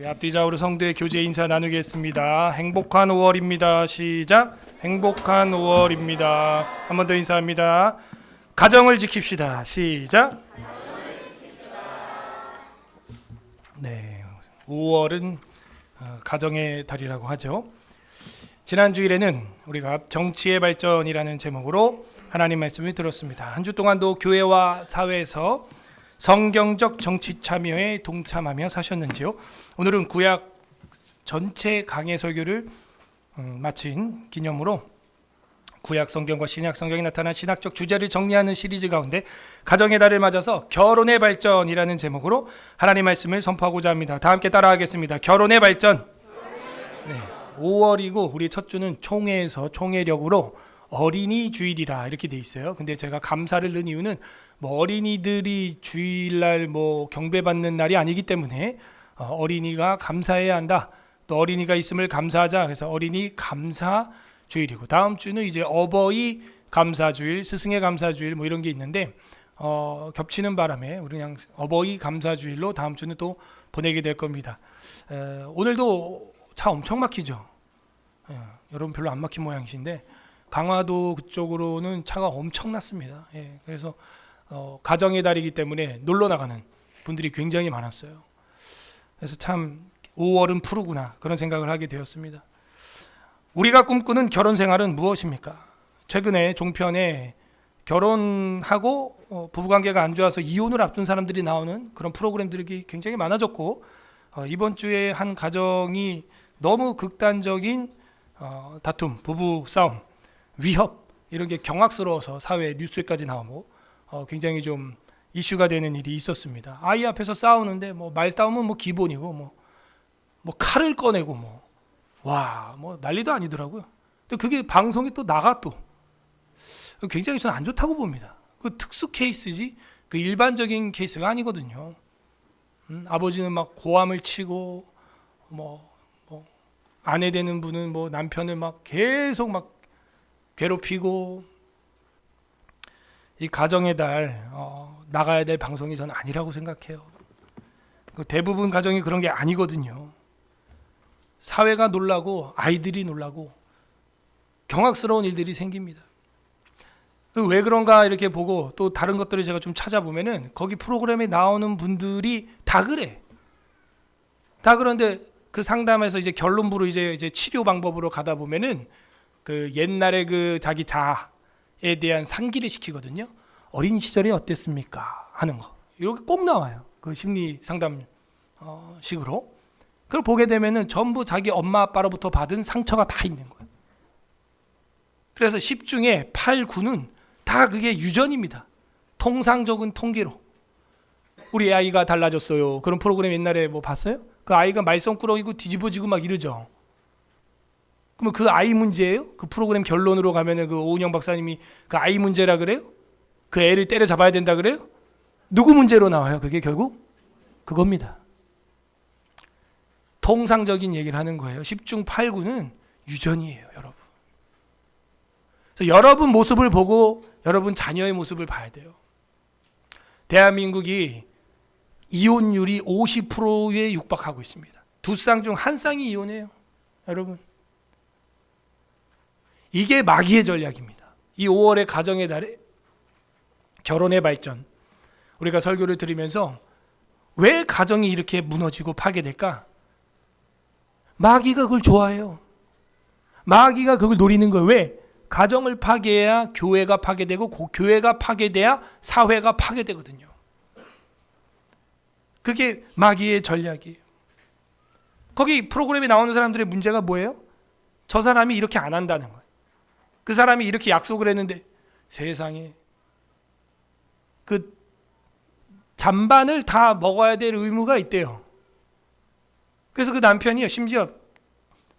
앞뒤좌우로 성도의 교제 인사 나누겠습니다. 행복한 5월입니다. 시작. 행복한 5월입니다. 한 번 더 인사합니다. 가정을 지킵시다. 시작. 네, 5월은 가정의 달이라고 하죠. 지난 주일에는 우리가 정치의 발전이라는 제목으로 하나님 말씀을 들었습니다. 한 주 동안도 교회와 사회에서 성경적 정치 참여에 동참하며 사셨는지요? 오늘은 구약 전체 강해 설교를 마친 기념으로 구약 성경과 신약 성경에 나타난 신학적 주제를 정리하는 시리즈 가운데 가정의 달을 맞아서 결혼의 발전이라는 제목으로 하나님 말씀을 선포하고자 합니다. 다 함께 따라하겠습니다. 결혼의 발전. 네, 5월이고 우리 첫 주는 총회에서 총회력으로 어린이 주일이라 이렇게 돼 있어요. 근데 제가 감사를 넣은 이유는 어린이들이 주일날 경배받는 날이 아니기 때문에 어린이가 감사해야 한다. 또 어린이가 있음을 감사하자. 그래서 어린이 감사 주일이고 다음 주는 이제 어버이 감사주일, 스승의 감사주일 이런 게 있는데 겹치는 바람에 우리 그냥 어버이 감사주일로 다음 주는 또 보내게 될 겁니다. 오늘도 차 엄청 막히죠. 여러분 별로 안 막힌 모양이신데 강화도 그쪽으로는 차가 엄청났습니다. 그래서 가정의 달이기 때문에 놀러 나가는 분들이 굉장히 많았어요. 그래서 참 5월은 푸르구나 그런 생각을 하게 되었습니다. 우리가 꿈꾸는 결혼 생활은 무엇입니까? 최근에 종편에 결혼하고 부부관계가 안 좋아서 이혼을 앞둔 사람들이 나오는 그런 프로그램들이 굉장히 많아졌고 이번 주에 한 가정이 너무 극단적인 다툼, 부부 싸움, 위협 이런 게 경악스러워서 사회 뉴스에까지 나오고 굉장히 좀 이슈가 되는 일이 있었습니다. 아이 앞에서 싸우는데 말싸움은 기본이고 칼을 꺼내고 난리도 아니더라고요. 근데 그게 방송에 또 나가 또 굉장히 저는 안 좋다고 봅니다. 그 특수 케이스지 그 일반적인 케이스가 아니거든요. 아버지는 고함을 치고 아내 되는 분은 남편을 계속 괴롭히고 이 가정의 달 나가야 될 방송이 저는 아니라고 생각해요. 대부분 가정이 그런 게 아니거든요. 사회가 놀라고 아이들이 놀라고 경악스러운 일들이 생깁니다. 왜 그런가 이렇게 보고 또 다른 것들을 제가 좀 찾아보면은 거기 프로그램에 나오는 분들이 다 그래. 다 그런데 그 상담에서 이제 결론부로 이제 치료 방법으로 가다 보면은 그 옛날에 그 자기 자아에 대한 상기를 시키거든요. 어린 시절이 어땠습니까? 하는 거. 이렇게 꼭 나와요. 그 심리 상담 식으로. 그걸 보게 되면은 전부 자기 엄마 아빠로부터 받은 상처가 다 있는 거예요. 그래서 10 중에 8, 9는 다 그게 유전입니다. 통상적인 통계로. 우리 아이가 달라졌어요. 그런 프로그램 옛날에 봤어요? 그 아이가 말썽꾸러기고 뒤집어지고 이러죠. 그럼 그 아이 문제예요? 그 프로그램 결론으로 가면은 그 오은영 박사님이 그 아이 문제라 그래요? 그 애를 때려 잡아야 된다 그래요? 누구 문제로 나와요? 그게 결국 그겁니다. 통상적인 얘기를 하는 거예요. 10중 8구는 유전이에요, 여러분. 그래서 여러분 모습을 보고 여러분 자녀의 모습을 봐야 돼요. 대한민국이 이혼율이 50%에 육박하고 있습니다. 두 쌍 중 한 쌍이 이혼해요, 여러분. 이게 마귀의 전략입니다. 이 5월의 가정의 달에 결혼의 발전. 우리가 설교를 들으면서 왜 가정이 이렇게 무너지고 파괴될까? 마귀가 그걸 좋아해요. 마귀가 그걸 노리는 거예요. 왜? 가정을 파괴해야 교회가 파괴되고 교회가 파괴돼야 사회가 파괴되거든요. 그게 마귀의 전략이에요. 거기 프로그램에 나오는 사람들의 문제가 뭐예요? 저 사람이 이렇게 안 한다는 거예요. 그 사람이 이렇게 약속을 했는데 세상에 그 잔반을 다 먹어야 될 의무가 있대요. 그래서 그 남편이요, 심지어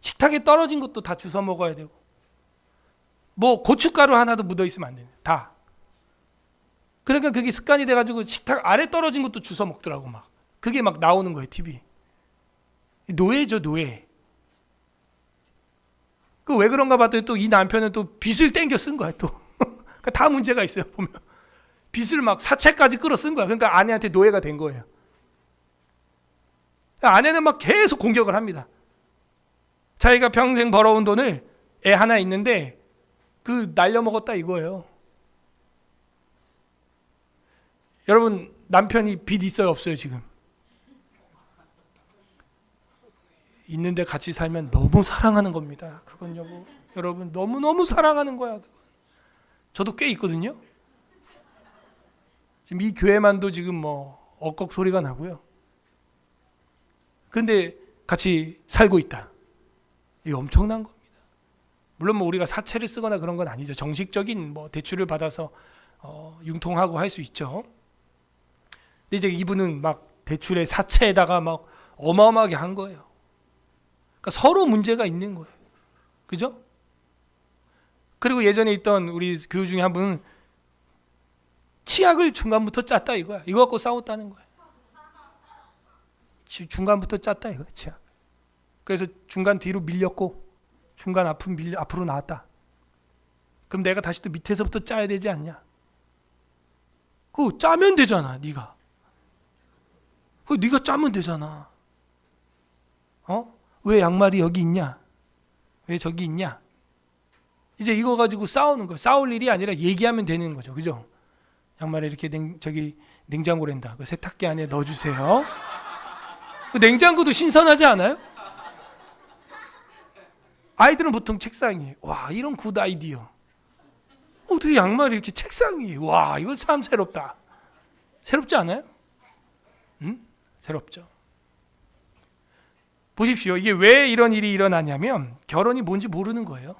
식탁에 떨어진 것도 다 주워 먹어야 되고 고춧가루 하나도 묻어 있으면 안 돼요. 다. 그러니까 그게 습관이 돼가지고 식탁 아래 떨어진 것도 주워 먹더라고 그게 나오는 거예요, TV. 노예죠, 노예. 그 왜 그런가 봤더니 또 이 남편은 또 빚을 땡겨 쓴 거야 또. 다 문제가 있어요 보면. 빚을 사채까지 끌어 쓴 거야. 그러니까 아내한테 노예가 된 거예요. 아내는 막 계속 공격을 합니다. 자기가 평생 벌어온 돈을 애 하나 있는데 그 날려먹었다 이거예요. 여러분 남편이 빚 있어요 없어요 지금? 있는데 같이 살면 너무 사랑하는 겁니다. 그건요 뭐, 여러분 너무너무 사랑하는 거야. 그건. 저도 꽤 있거든요. 지금 이 교회만도 지금 뭐 억걱 소리가 나고요. 그런데 같이 살고 있다. 이거 엄청난 겁니다. 물론 뭐 우리가 사채를 쓰거나 그런 건 아니죠. 정식적인 뭐 대출을 받아서 융통하고 할 수 있죠. 근데 이제 이분은 막 대출에 사채에다가 막 어마어마하게 한 거예요. 그러니까 서로 문제가 있는 거예요. 그죠? 그리고 예전에 있던 우리 교우 중에 한 분은 치약을 중간부터 짰다 이거야. 이거 갖고 싸웠다는 거야. 중간부터 짰다 이거야, 치약. 그래서 중간 뒤로 밀렸고 중간 앞으로 나왔다. 그럼 내가 다시 또 밑에서부터 짜야 되지 않냐? 그거 짜면 되잖아, 네가. 그거 네가 짜면 되잖아. 왜 양말이 여기 있냐? 왜 저기 있냐? 이제 이거 가지고 싸우는 거야. 싸울 일이 아니라 얘기하면 되는 거죠, 그죠? 양말에 이렇게 냉장고랜다. 그 세탁기 안에 넣어주세요. 그 냉장고도 신선하지 않아요? 아이들은 보통 책상이 와 이런 굿 아이디어. 어떻게 양말이 이렇게 책상이 와 이거 참 새롭다. 새롭지 않아요? 응? 새롭죠. 보십시오. 이게 왜 이런 일이 일어나냐면 결혼이 뭔지 모르는 거예요.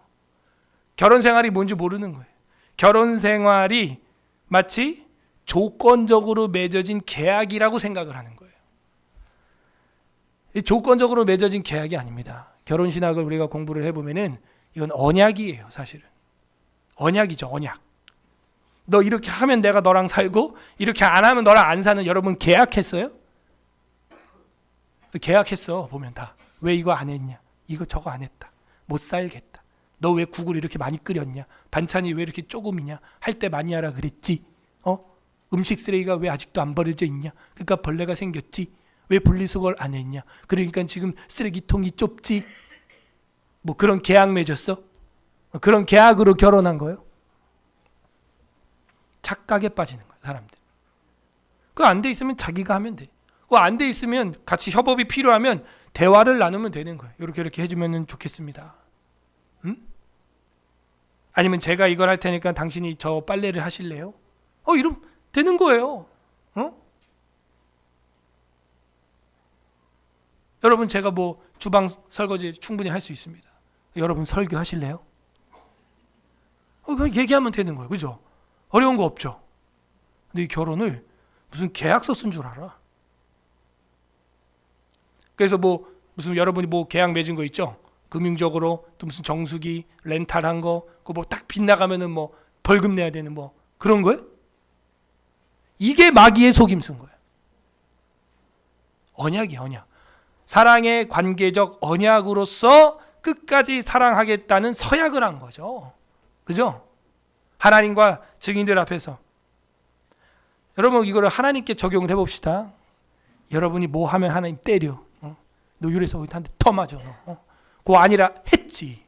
결혼 생활이 뭔지 모르는 거예요. 결혼 생활이 마치 조건적으로 맺어진 계약이라고 생각을 하는 거예요. 이 조건적으로 맺어진 계약이 아닙니다. 결혼 신학을 우리가 공부를 해보면은 이건 언약이에요, 사실은. 언약이죠, 언약. 너 이렇게 하면 내가 너랑 살고 이렇게 안 하면 너랑 안 사는. 여러분 계약했어요? 계약했어. 보면 다. 왜 이거 안 했냐? 이거 저거 안 했다. 못 살겠다. 너 왜 국을 이렇게 많이 끓였냐? 반찬이 왜 이렇게 조금이냐? 할 때 많이 하라 그랬지? 음식 쓰레기가 왜 아직도 안 버려져 있냐? 그러니까 벌레가 생겼지? 왜 분리수거를 안 했냐? 그러니까 지금 쓰레기통이 좁지? 뭐 그런 계약 맺었어? 그런 계약으로 결혼한 거예요? 착각에 빠지는 거예요, 사람들. 그거 안 돼 있으면 자기가 하면 돼. 그거 안 돼 있으면 같이 협업이 필요하면 대화를 나누면 되는 거예요. 이렇게 해주면 좋겠습니다. 아니면 제가 이걸 할 테니까 당신이 저 빨래를 하실래요? 이러면 되는 거예요. 여러분 제가 뭐 주방 설거지 충분히 할 수 있습니다. 여러분 설교 하실래요? 그냥 얘기하면 되는 거예요. 그죠? 어려운 거 없죠. 근데 이 결혼을 무슨 계약서 쓴 줄 알아. 그래서 뭐 무슨 여러분이 뭐 계약 맺은 거 있죠? 금융적으로 또 무슨 정수기 렌탈한 거 그거 뭐 딱 빗나가면은 뭐 벌금 내야 되는 뭐 그런 거예요? 이게 마귀의 속임수인 거예요. 언약이야, 언약. 사랑의 관계적 언약으로서 끝까지 사랑하겠다는 서약을 한 거죠. 그죠? 하나님과 증인들 앞에서. 여러분 이거를 하나님께 적용을 해봅시다. 여러분이 뭐 하면 하나님 때려. 너 이래서 한 대 더 맞아. 그거 아니라 했지.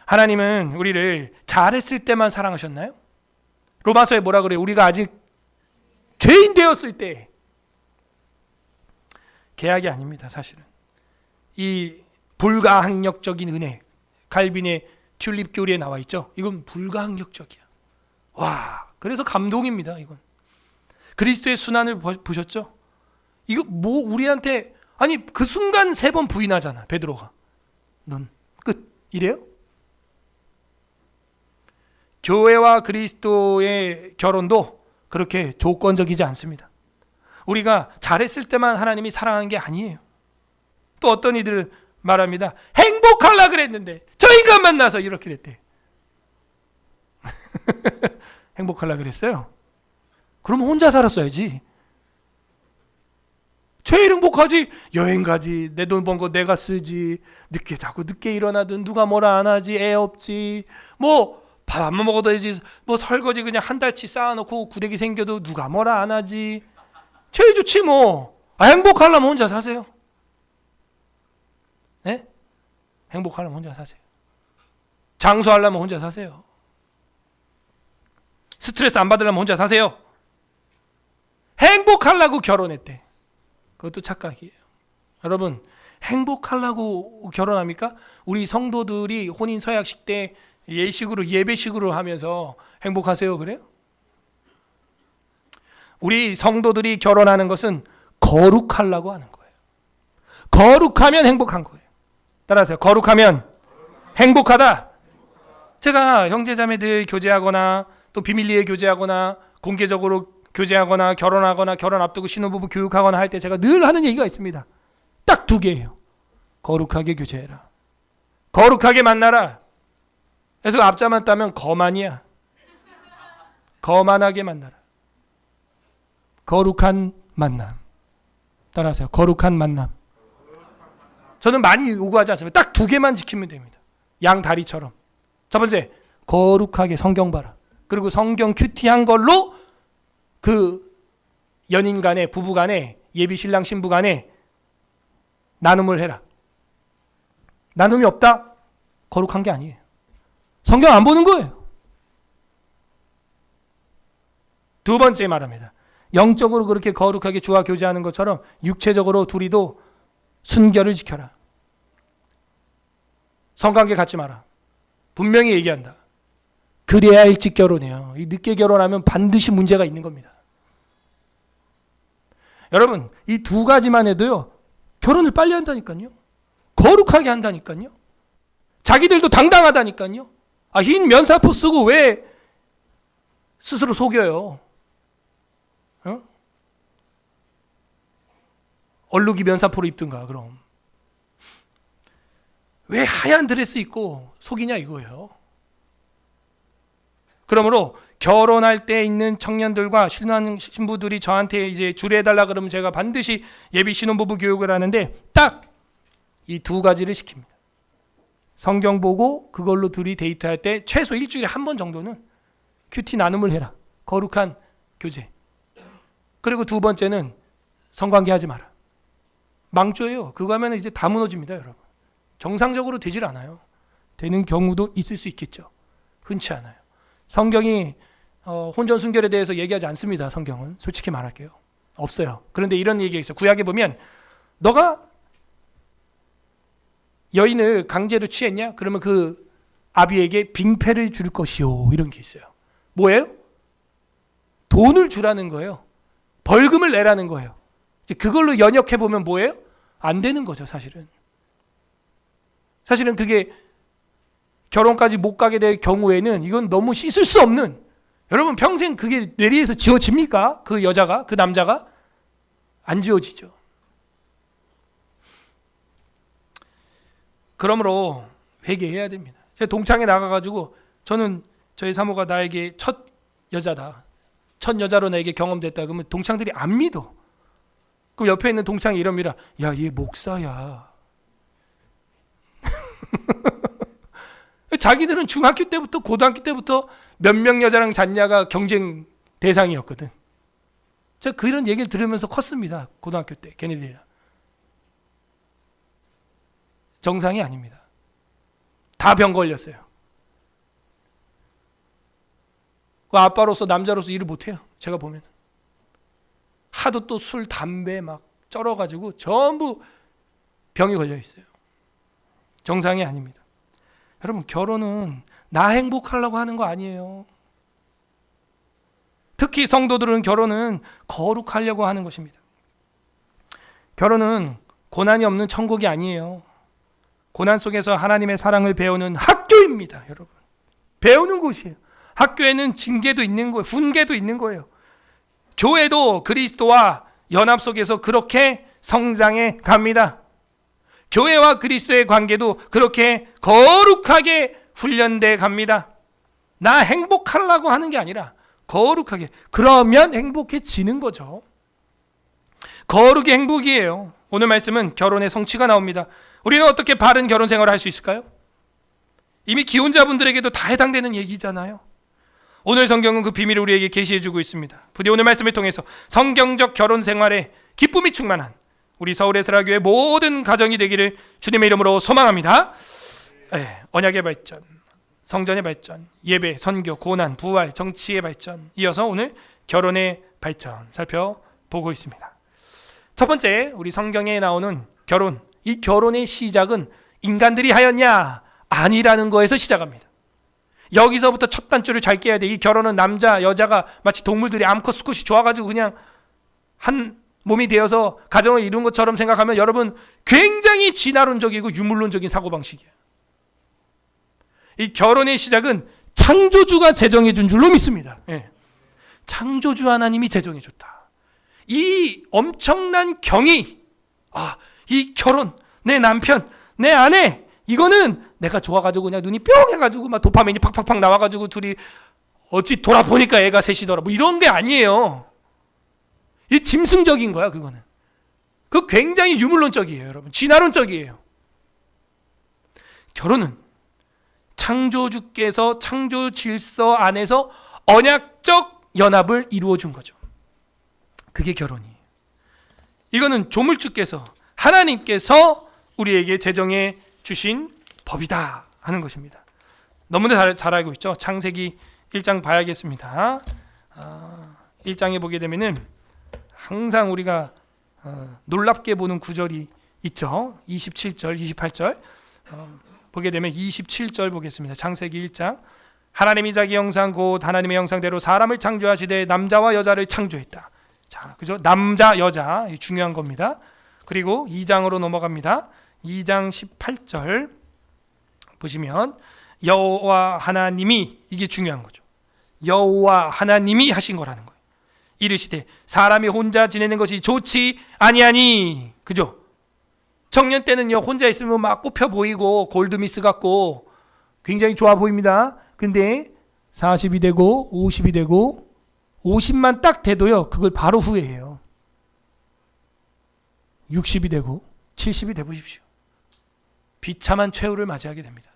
하나님은 우리를 잘했을 때만 사랑하셨나요? 로마서에 뭐라 그래요? 우리가 아직 죄인 되었을 때. 계약이 아닙니다, 사실은. 이 불가항력적인 은혜, 칼빈의 튤립 교리에 나와 있죠. 이건 불가항력적이야. 와, 그래서 감동입니다. 이건 그리스도의 순환을 보셨죠? 이거 뭐 우리한테 아니 그 순간 3번 부인하잖아, 베드로가. 넌 끝 이래요? 교회와 그리스도의 결혼도 그렇게 조건적이지 않습니다. 우리가 잘했을 때만 하나님이 사랑하는 게 아니에요. 또 어떤 이들을 말합니다. 행복하려 그랬는데 저 인간 만나서 이렇게 됐대. 행복하려 그랬어요? 그러면 혼자 살았어야지. 제일 행복하지. 여행 가지. 내 돈 번 거 내가 쓰지. 자꾸 늦게 일어나든 누가 뭐라 안 하지. 애 없지. 뭐 밥 안 먹어도 되지. 뭐 설거지 그냥 한 달치 쌓아놓고 구데기 생겨도 누가 뭐라 안 하지. 제일 좋지 뭐. 행복하려면 혼자 사세요. 네? 행복하려면 혼자 사세요. 장수하려면 혼자 사세요. 스트레스 안 받으려면 혼자 사세요. 행복하려고 결혼했대. 그것도 착각이에요. 여러분, 행복하려고 결혼합니까? 우리 성도들이 혼인 서약식 때 예식으로 예배식으로 하면서 행복하세요 그래요? 우리 성도들이 결혼하는 것은 거룩하려고 하는 거예요. 거룩하면 행복한 거예요. 따라하세요. 거룩하면 행복하다. 제가 형제자매들 교제하거나 또 비밀리에 교제하거나 공개적으로 교제하거나 결혼하거나 결혼 앞두고 신혼부부 교육하거나 할 때 제가 늘 하는 얘기가 있습니다. 딱 두 개예요. 거룩하게 교제해라. 거룩하게 만나라. 그래서 앞자만 따면 거만이야. 거만하게 만나라. 거룩한 만남. 따라하세요. 거룩한 만남. 저는 많이 요구하지 않습니다. 딱 두 개만 지키면 됩니다. 양 다리처럼. 첫 번째, 거룩하게 성경 봐라. 그리고 성경 큐티한 걸로 그 연인 간에 부부 간에 예비 신랑 신부 간에 나눔을 해라. 나눔이 없다? 거룩한 게 아니에요. 성경 안 보는 거예요. 두 번째 말합니다. 영적으로 그렇게 거룩하게 주와 교제하는 것처럼 육체적으로 둘이도 순결을 지켜라. 성관계 갖지 마라. 분명히 얘기한다. 그래야 일찍 결혼해요. 늦게 결혼하면 반드시 문제가 있는 겁니다. 여러분, 이 두 가지만 해도요, 결혼을 빨리 한다니까요. 거룩하게 한다니까요. 자기들도 당당하다니까요. 흰 면사포 쓰고 왜 스스로 속여요? 얼룩이 면사포를 입든가 그럼. 왜 하얀 드레스 입고 속이냐 이거예요. 그러므로 결혼할 때 있는 청년들과 신랑 신부들이 저한테 이제 주례해달라 그러면 제가 반드시 예비 신혼부부 교육을 하는데 딱 이 두 가지를 시킵니다. 성경 보고 그걸로 둘이 데이트할 때 최소 일주일에 한 번 정도는 큐티 나눔을 해라. 거룩한 교제. 그리고 두 번째는 성관계 하지 마라. 망조예요. 그거 하면 이제 다 무너집니다, 여러분. 정상적으로 되질 않아요. 되는 경우도 있을 수 있겠죠. 흔치 않아요. 성경이 혼전 순결에 대해서 얘기하지 않습니다. 성경은 솔직히 말할게요. 없어요. 그런데 이런 얘기가 있어요. 구약에 보면 너가 여인을 강제로 취했냐? 그러면 그 아비에게 빙패를 줄 것이요. 이런 게 있어요. 뭐예요? 돈을 주라는 거예요. 벌금을 내라는 거예요. 이제 그걸로 연역해 보면 뭐예요? 안 되는 거죠, 사실은. 사실은 그게 결혼까지 못 가게 될 경우에는 이건 너무 씻을 수 없는, 여러분 평생 그게 뇌리에서 지워집니까? 그 여자가, 그 남자가? 안 지워지죠. 그러므로 회개해야 됩니다. 제가 동창회 나가가지고 저는 저희 사모가 나에게 첫 여자다, 첫 여자로 나에게 경험됐다 그러면 동창들이 안 믿어. 그럼 옆에 있는 동창이 이럽니다. 야, 얘 목사야. 자기들은 중학교 때부터 고등학교 때부터 몇 명 여자랑 잤냐가 경쟁 대상이었거든. 제가 그런 얘기를 들으면서 컸습니다. 고등학교 때 걔네들이랑. 정상이 아닙니다. 다 병 걸렸어요. 그 아빠로서 남자로서 일을 못해요. 제가 보면. 하도 또 술, 담배 막 쩔어가지고 전부 병이 걸려 있어요. 정상이 아닙니다. 여러분, 결혼은 나 행복하려고 하는 거 아니에요. 특히 성도들은 결혼은 거룩하려고 하는 것입니다. 결혼은 고난이 없는 천국이 아니에요. 고난 속에서 하나님의 사랑을 배우는 학교입니다, 여러분. 배우는 곳이에요. 학교에는 징계도 있는 거예요. 훈계도 있는 거예요. 교회도 그리스도와 연합 속에서 그렇게 성장해 갑니다. 교회와 그리스도의 관계도 그렇게 거룩하게 훈련돼 갑니다. 나 행복하려고 하는 게 아니라 거룩하게. 그러면 행복해지는 거죠. 거룩이 행복이에요. 오늘 말씀은 결혼의 성취가 나옵니다. 우리는 어떻게 바른 결혼 생활을 할 수 있을까요? 이미 기혼자분들에게도 다 해당되는 얘기잖아요. 오늘 성경은 그 비밀을 우리에게 계시해주고 있습니다. 부디 오늘 말씀을 통해서 성경적 결혼 생활에 기쁨이 충만한 우리 서울 에스라교회 모든 가정이 되기를 주님의 이름으로 소망합니다. 언약의 발전, 성전의 발전, 예배, 선교, 고난, 부활, 정치의 발전, 이어서 오늘 결혼의 발전 살펴보고 있습니다. 첫 번째, 우리 성경에 나오는 결혼, 이 결혼의 시작은 인간들이 하였냐? 아니라는 거에서 시작합니다. 여기서부터 첫 단추를 잘 깨야 돼. 이 결혼은 남자, 여자가 마치 동물들이 암컷 수컷이 좋아가지고 그냥 한 몸이 되어서 가정을 이룬 것처럼 생각하면 여러분 굉장히 진화론적이고 유물론적인 사고방식이에요. 이 결혼의 시작은 창조주가 제정해 준 줄로 믿습니다. 창조주 하나님이 제정해 줬다. 이 엄청난 경이, 이 결혼, 내 남편, 내 아내, 이거는 내가 좋아가지고 그냥 눈이 뿅 해가지고 막 도파민이 팍팍팍 나와가지고 둘이 어찌 돌아보니까 애가 셋이더라, 뭐 이런 게 아니에요. 이 짐승적인 거야. 그거는 그 굉장히 유물론적이에요, 여러분. 진화론적이에요. 결혼은 창조주께서 창조 질서 안에서 언약적 연합을 이루어 준 거죠. 그게 결혼이에요. 이거는 조물주께서, 하나님께서 우리에게 제정해 주신 법이다 하는 것입니다. 너무나 잘 알고 있죠. 창세기 1장 봐야겠습니다. 1장에 보게 되면은 항상 우리가 놀랍게 보는 구절이 있죠. 27절, 28절 보게 되면 27절 보겠습니다. 창세기 1장. 하나님이 자기 형상 곧 하나님의 형상대로 사람을 창조하시되 남자와 여자를 창조했다. 자, 그죠? 남자, 여자 중요한 겁니다. 그리고 2장으로 넘어갑니다. 2장 18절 보시면 여호와 하나님이, 이게 중요한 거죠. 여호와 하나님이 하신 거라는 거예요. 이르시되 사람이 혼자 지내는 것이 좋지 아니하니. 그죠? 청년 때는요, 혼자 있으면 막 꼽혀 보이고 골드미스 같고 굉장히 좋아 보입니다. 근데 40이 되고 50이 되고 50만 딱 돼도요, 그걸 바로 후회해요. 60이 되고 70이 돼 보십시오. 비참한 최후를 맞이하게 됩니다.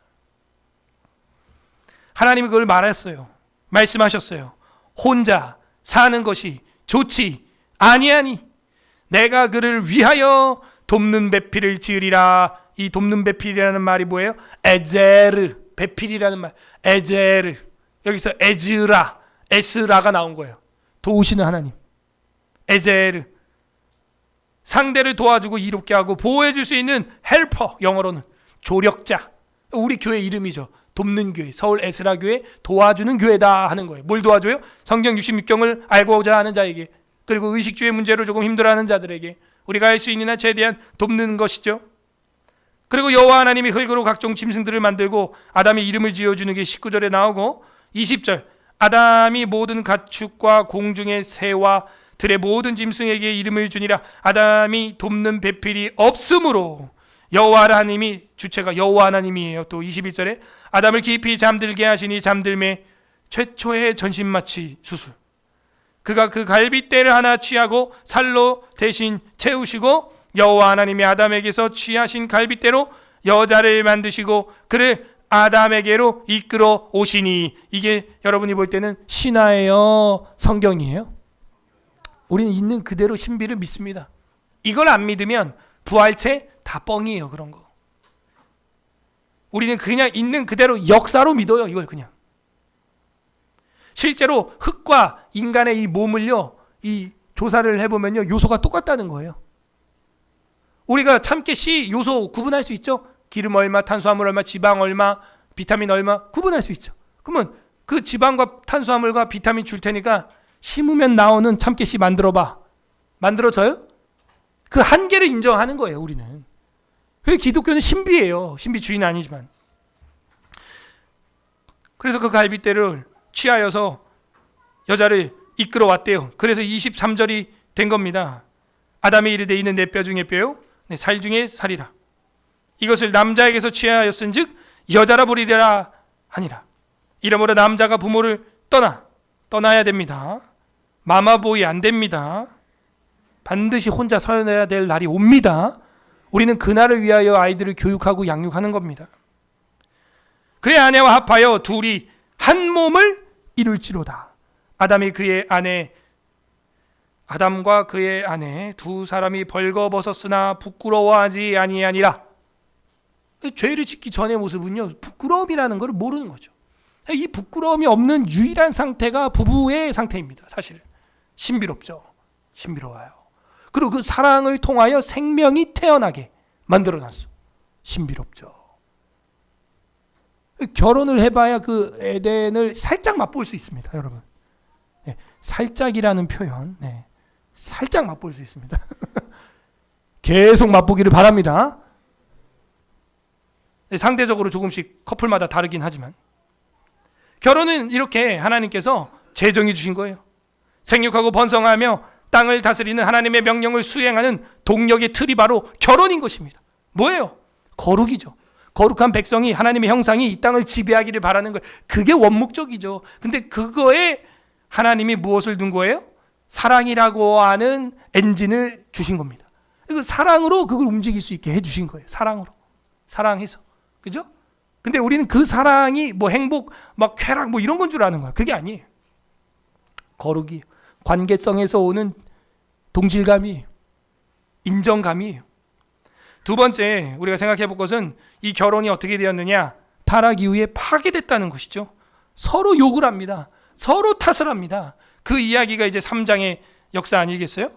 하나님이 그걸 말했어요. 말씀하셨어요. 혼자 사는 것이 좋지 아니하니 내가 그를 위하여 돕는 배필을 지으리라. 이 돕는 배필이라는 말이 뭐예요? 에제르, 배필이라는 말. 에제르, 여기서 에즈라, 에스라가 나온 거예요. 도우시는 하나님. 에제르, 상대를 도와주고 이롭게 하고 보호해 줄 수 있는 헬퍼, 영어로는 조력자. 우리 교회 이름이죠. 돕는 교회, 서울 에스라 교회, 도와주는 교회다 하는 거예요. 뭘 도와줘요? 성경 66경을 알고자 하는 자에게, 그리고 의식주의 문제로 조금 힘들어하는 자들에게 우리가 할 수 있는 한 최대한 돕는 것이죠. 그리고 여호와 하나님이 흙으로 각종 짐승들을 만들고 아담이 이름을 지어주는 게 19절에 나오고, 20절 아담이 모든 가축과 공중의 새와 들의 모든 짐승에게 이름을 주니라. 아담이 돕는 배필이 없으므로 여호와 하나님이, 주체가 여호와 하나님이에요. 또 21절에 아담을 깊이 잠들게 하시니 잠들매 최초의 전신마취 수술, 그가 그 갈빗대를 하나 취하고 살로 대신 채우시고 여호와 하나님이 아담에게서 취하신 갈빗대로 여자를 만드시고 그를 아담에게로 이끌어 오시니. 이게 여러분이 볼 때는 신화예요, 성경이에요? 우리는 있는 그대로 신비를 믿습니다. 이걸 안 믿으면 부활체 다 뻥이에요. 그런 거 우리는 그냥 있는 그대로 역사로 믿어요. 이걸 그냥. 실제로 흙과 인간의 이 몸을요, 이 조사를 해보면요, 요소가 똑같다는 거예요. 우리가 참깨 씨 요소 구분할 수 있죠? 기름 얼마, 탄수화물 얼마, 지방 얼마, 비타민 얼마 구분할 수 있죠. 그러면 그 지방과 탄수화물과 비타민 줄 테니까 심으면 나오는 참깨 씨 만들어봐. 만들어져요? 그 한계를 인정하는 거예요, 우리는. 그게 기독교는 신비예요. 신비주의는 아니지만. 그래서 그 갈빗대를 취하여서 여자를 이끌어 왔대요. 그래서 23절이 된 겁니다. 아담이 이르되 이는 내 뼈 중에 뼈요 내 살 중에 살이라. 이것을 남자에게서 취하였은즉 여자라 부리리라 하니라. 이러므로 남자가 부모를 떠나야 됩니다. 마마보이 안 됩니다. 반드시 혼자 서야 될 날이 옵니다. 우리는 그날을 위하여 아이들을 교육하고 양육하는 겁니다. 그의 아내와 합하여 둘이 한 몸을 이룰지로다. 아담과 그의 아내 두 사람이 벌거벗었으나 부끄러워하지 아니하니라. 죄를 짓기 전의 모습은요, 부끄러움이라는 걸 모르는 거죠. 이 부끄러움이 없는 유일한 상태가 부부의 상태입니다. 사실은 신비롭죠. 신비로워요. 그리고 그 사랑을 통하여 생명이 태어나게 만들어놨어. 신비롭죠. 결혼을 해봐야 그 에덴을 살짝 맛볼 수 있습니다, 여러분. 네, 살짝이라는 표현, 네, 살짝 맛볼 수 있습니다. 계속 맛보기를 바랍니다. 네, 상대적으로 조금씩 커플마다 다르긴 하지만 결혼은 이렇게 하나님께서 제정해 주신 거예요. 생육하고 번성하며 땅을 다스리는 하나님의 명령을 수행하는 동력의 틀이 바로 결혼인 것입니다. 뭐예요? 거룩이죠. 거룩한 백성이 하나님의 형상이 이 땅을 지배하기를 바라는 걸, 그게 원목적이죠. 근데 그거에 하나님이 무엇을 둔 거예요? 사랑이라고 하는 엔진을 주신 겁니다. 그 사랑으로 그걸 움직일 수 있게 해주신 거예요. 사랑으로. 사랑해서. 그죠? 근데 우리는 그 사랑이 뭐 행복, 막 쾌락 뭐 이런 건 줄 아는 거야. 그게 아니에요. 거룩이 관계성에서 오는 동질감이, 인정감이에요. 두 번째 우리가 생각해 볼 것은 이 결혼이 어떻게 되었느냐? 타락 이후에 파괴됐다는 것이죠. 서로 욕을 합니다. 서로 탓을 합니다. 그 이야기가 이제 3장의 역사 아니겠어요?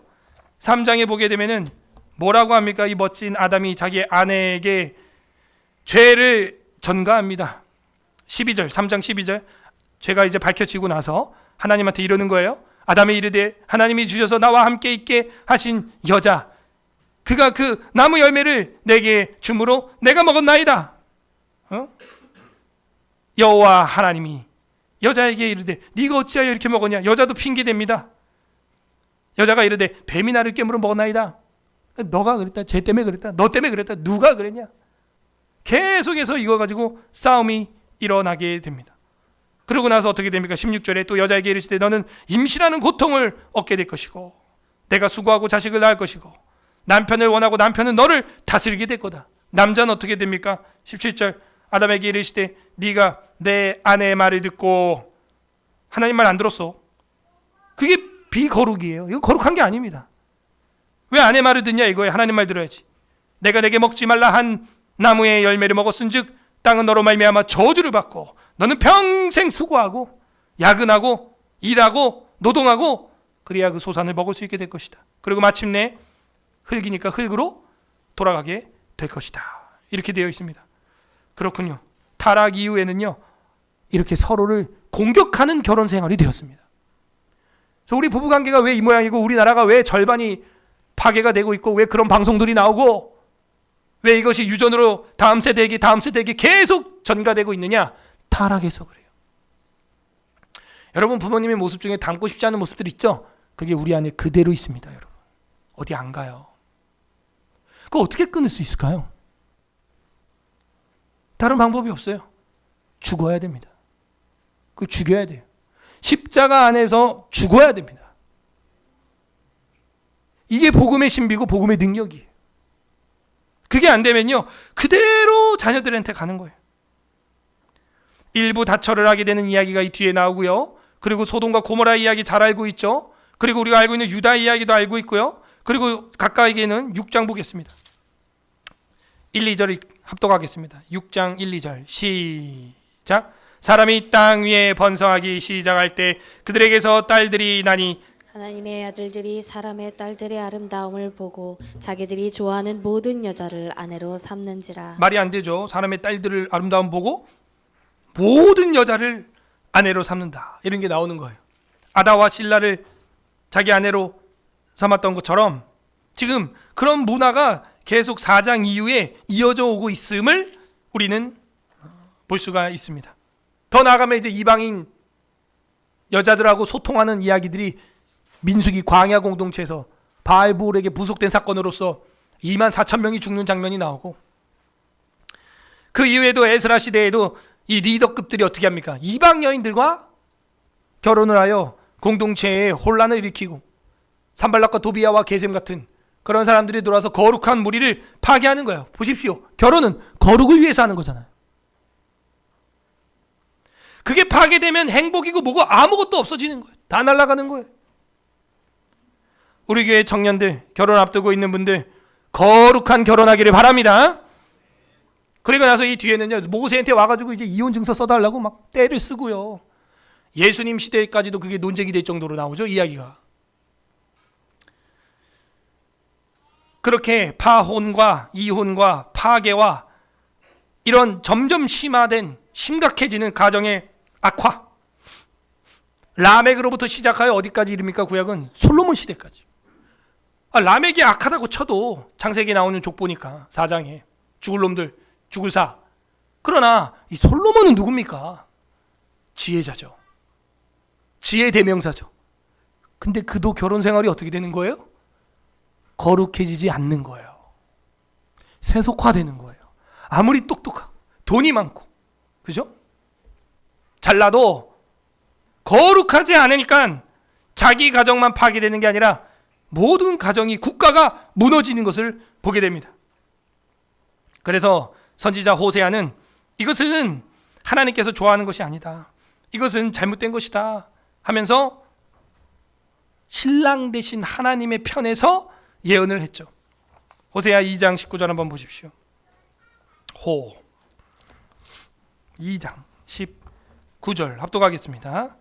3장에 보게 되면은 뭐라고 합니까? 이 멋진 아담이 자기 아내에게 죄를 전가합니다. 12절, 3장 12절. 죄가 이제 밝혀지고 나서 하나님한테 이러는 거예요. 아담이 이르되 하나님이 주셔서 나와 함께 있게 하신 여자, 그가 그 나무 열매를 내게 주므로 내가 먹었나이다. 여호와 하나님이 여자에게 이르되 네가 어찌하여 이렇게 먹었냐? 여자도 핑계댑니다. 여자가 이르되 뱀이 나를 깨물어 먹었나이다. 너가 그랬다. 쟤 때문에 그랬다. 너 때문에 그랬다. 누가 그랬냐? 계속해서 이거 가지고 싸움이 일어나게 됩니다. 그러고 나서 어떻게 됩니까? 16절에 또 여자에게 이르시되 너는 임신하는 고통을 얻게 될 것이고 내가 수고하고 자식을 낳을 것이고 남편을 원하고 남편은 너를 다스리게 될 거다. 남자는 어떻게 됩니까? 17절 아담에게 이르시되 네가 내 아내의 말을 듣고, 하나님 말 안 들었어. 그게 비거룩이에요. 이거 거룩한 게 아닙니다. 왜 아내 말을 듣냐 이거예요. 하나님 말 들어야지. 내가 내게 먹지 말라 한 나무의 열매를 먹었은즉 땅은 너로 말미암아 저주를 받고 너는 평생 수고하고 야근하고 일하고 노동하고 그래야 그 소산을 먹을 수 있게 될 것이다. 그리고 마침내 흙이니까 흙으로 돌아가게 될 것이다. 이렇게 되어 있습니다. 그렇군요. 타락 이후에는요, 이렇게 서로를 공격하는 결혼 생활이 되었습니다. 그래서 우리 부부관계가 왜 이 모양이고 우리나라가 왜 절반이 파괴가 되고 있고 왜 그런 방송들이 나오고 왜 이것이 유전으로 다음 세대에게 계속 전가되고 있느냐? 타락해서 그래요. 여러분 부모님의 모습 중에 닮고 싶지 않은 모습들 있죠? 그게 우리 안에 그대로 있습니다. 여러분 어디 안 가요. 그거 어떻게 끊을 수 있을까요? 다른 방법이 없어요. 죽어야 됩니다. 그 죽여야 돼요. 십자가 안에서 죽어야 됩니다. 이게 복음의 신비고 복음의 능력이에요. 그게 안 되면요, 그대로 자녀들한테 가는 거예요. 일부 다처를 하게 되는 이야기가 이 뒤에 나오고요. 그리고 소돔과 고모라 이야기 잘 알고 있죠. 그리고 우리가 알고 있는 유다 이야기도 알고 있고요. 그리고 가까이에는 6장 보겠습니다. 1, 2절 합독하겠습니다. 6장 1, 2절 시작. 사람이 땅 위에 번성하기 시작할 때 그들에게서 딸들이 나니 하나님의 아들들이 사람의 딸들의 아름다움을 보고 자기들이 좋아하는 모든 여자를 아내로 삼는지라. 말이 안 되죠. 사람의 딸들을 아름다움 보고 모든 여자를 아내로 삼는다. 이런 게 나오는 거예요. 아다와 실라를 자기 아내로 삼았던 것처럼 지금 그런 문화가 계속 4장 이후에 이어져 오고 있음을 우리는 볼 수가 있습니다. 더 나아가면 이제 이방인 여자들하고 소통하는 이야기들이 민수기 광야 공동체에서 바알부올에게 부속된 사건으로서 2만 4천 명이 죽는 장면이 나오고, 그 이후에도 에스라 시대에도 이 리더급들이 어떻게 합니까? 이방 여인들과 결혼을 하여 공동체에 혼란을 일으키고 산발락과 도비아와 게셈 같은 그런 사람들이 들어와서 거룩한 무리를 파괴하는 거예요. 보십시오. 결혼은 거룩을 위해서 하는 거잖아요. 그게 파괴되면 행복이고 뭐가 아무것도 없어지는 거예요. 다 날아가는 거예요. 우리 교회 청년들, 결혼 앞두고 있는 분들 거룩한 결혼하기를 바랍니다. 그리고 나서 이 뒤에는요, 모세한테 와가지고 이제 이혼 증서 써달라고 막 떼를 쓰고요. 예수님 시대까지도 그게 논쟁이 될 정도로 나오죠, 이야기가. 그렇게 파혼과 이혼과 파괴와 이런 점점 심각해지는 가정의 악화, 라멕으로부터 시작하여 어디까지 이릅니까? 구약은 솔로몬 시대까지. 라멕이 악하다고 쳐도 창세기에 나오는 족보니까 4장에 죽을 놈들 죽을 사. 그러나 이 솔로몬은 누굽니까? 지혜자죠. 지혜 대명사죠. 근데 그도 결혼 생활이 어떻게 되는 거예요? 거룩해지지 않는 거예요. 세속화되는 거예요. 아무리 똑똑하고 돈이 많고, 그죠? 잘나도 거룩하지 않으니까 자기 가정만 파괴되는 게 아니라 모든 가정이, 국가가 무너지는 것을 보게 됩니다. 그래서 선지자 호세아는 이것은 하나님께서 좋아하는 것이 아니다, 이것은 잘못된 것이다 하면서 신랑 대신 하나님의 편에서 예언을 했죠. 호세아 2장 19절 한번 보십시오. 호 2장 19절 합독하겠습니다.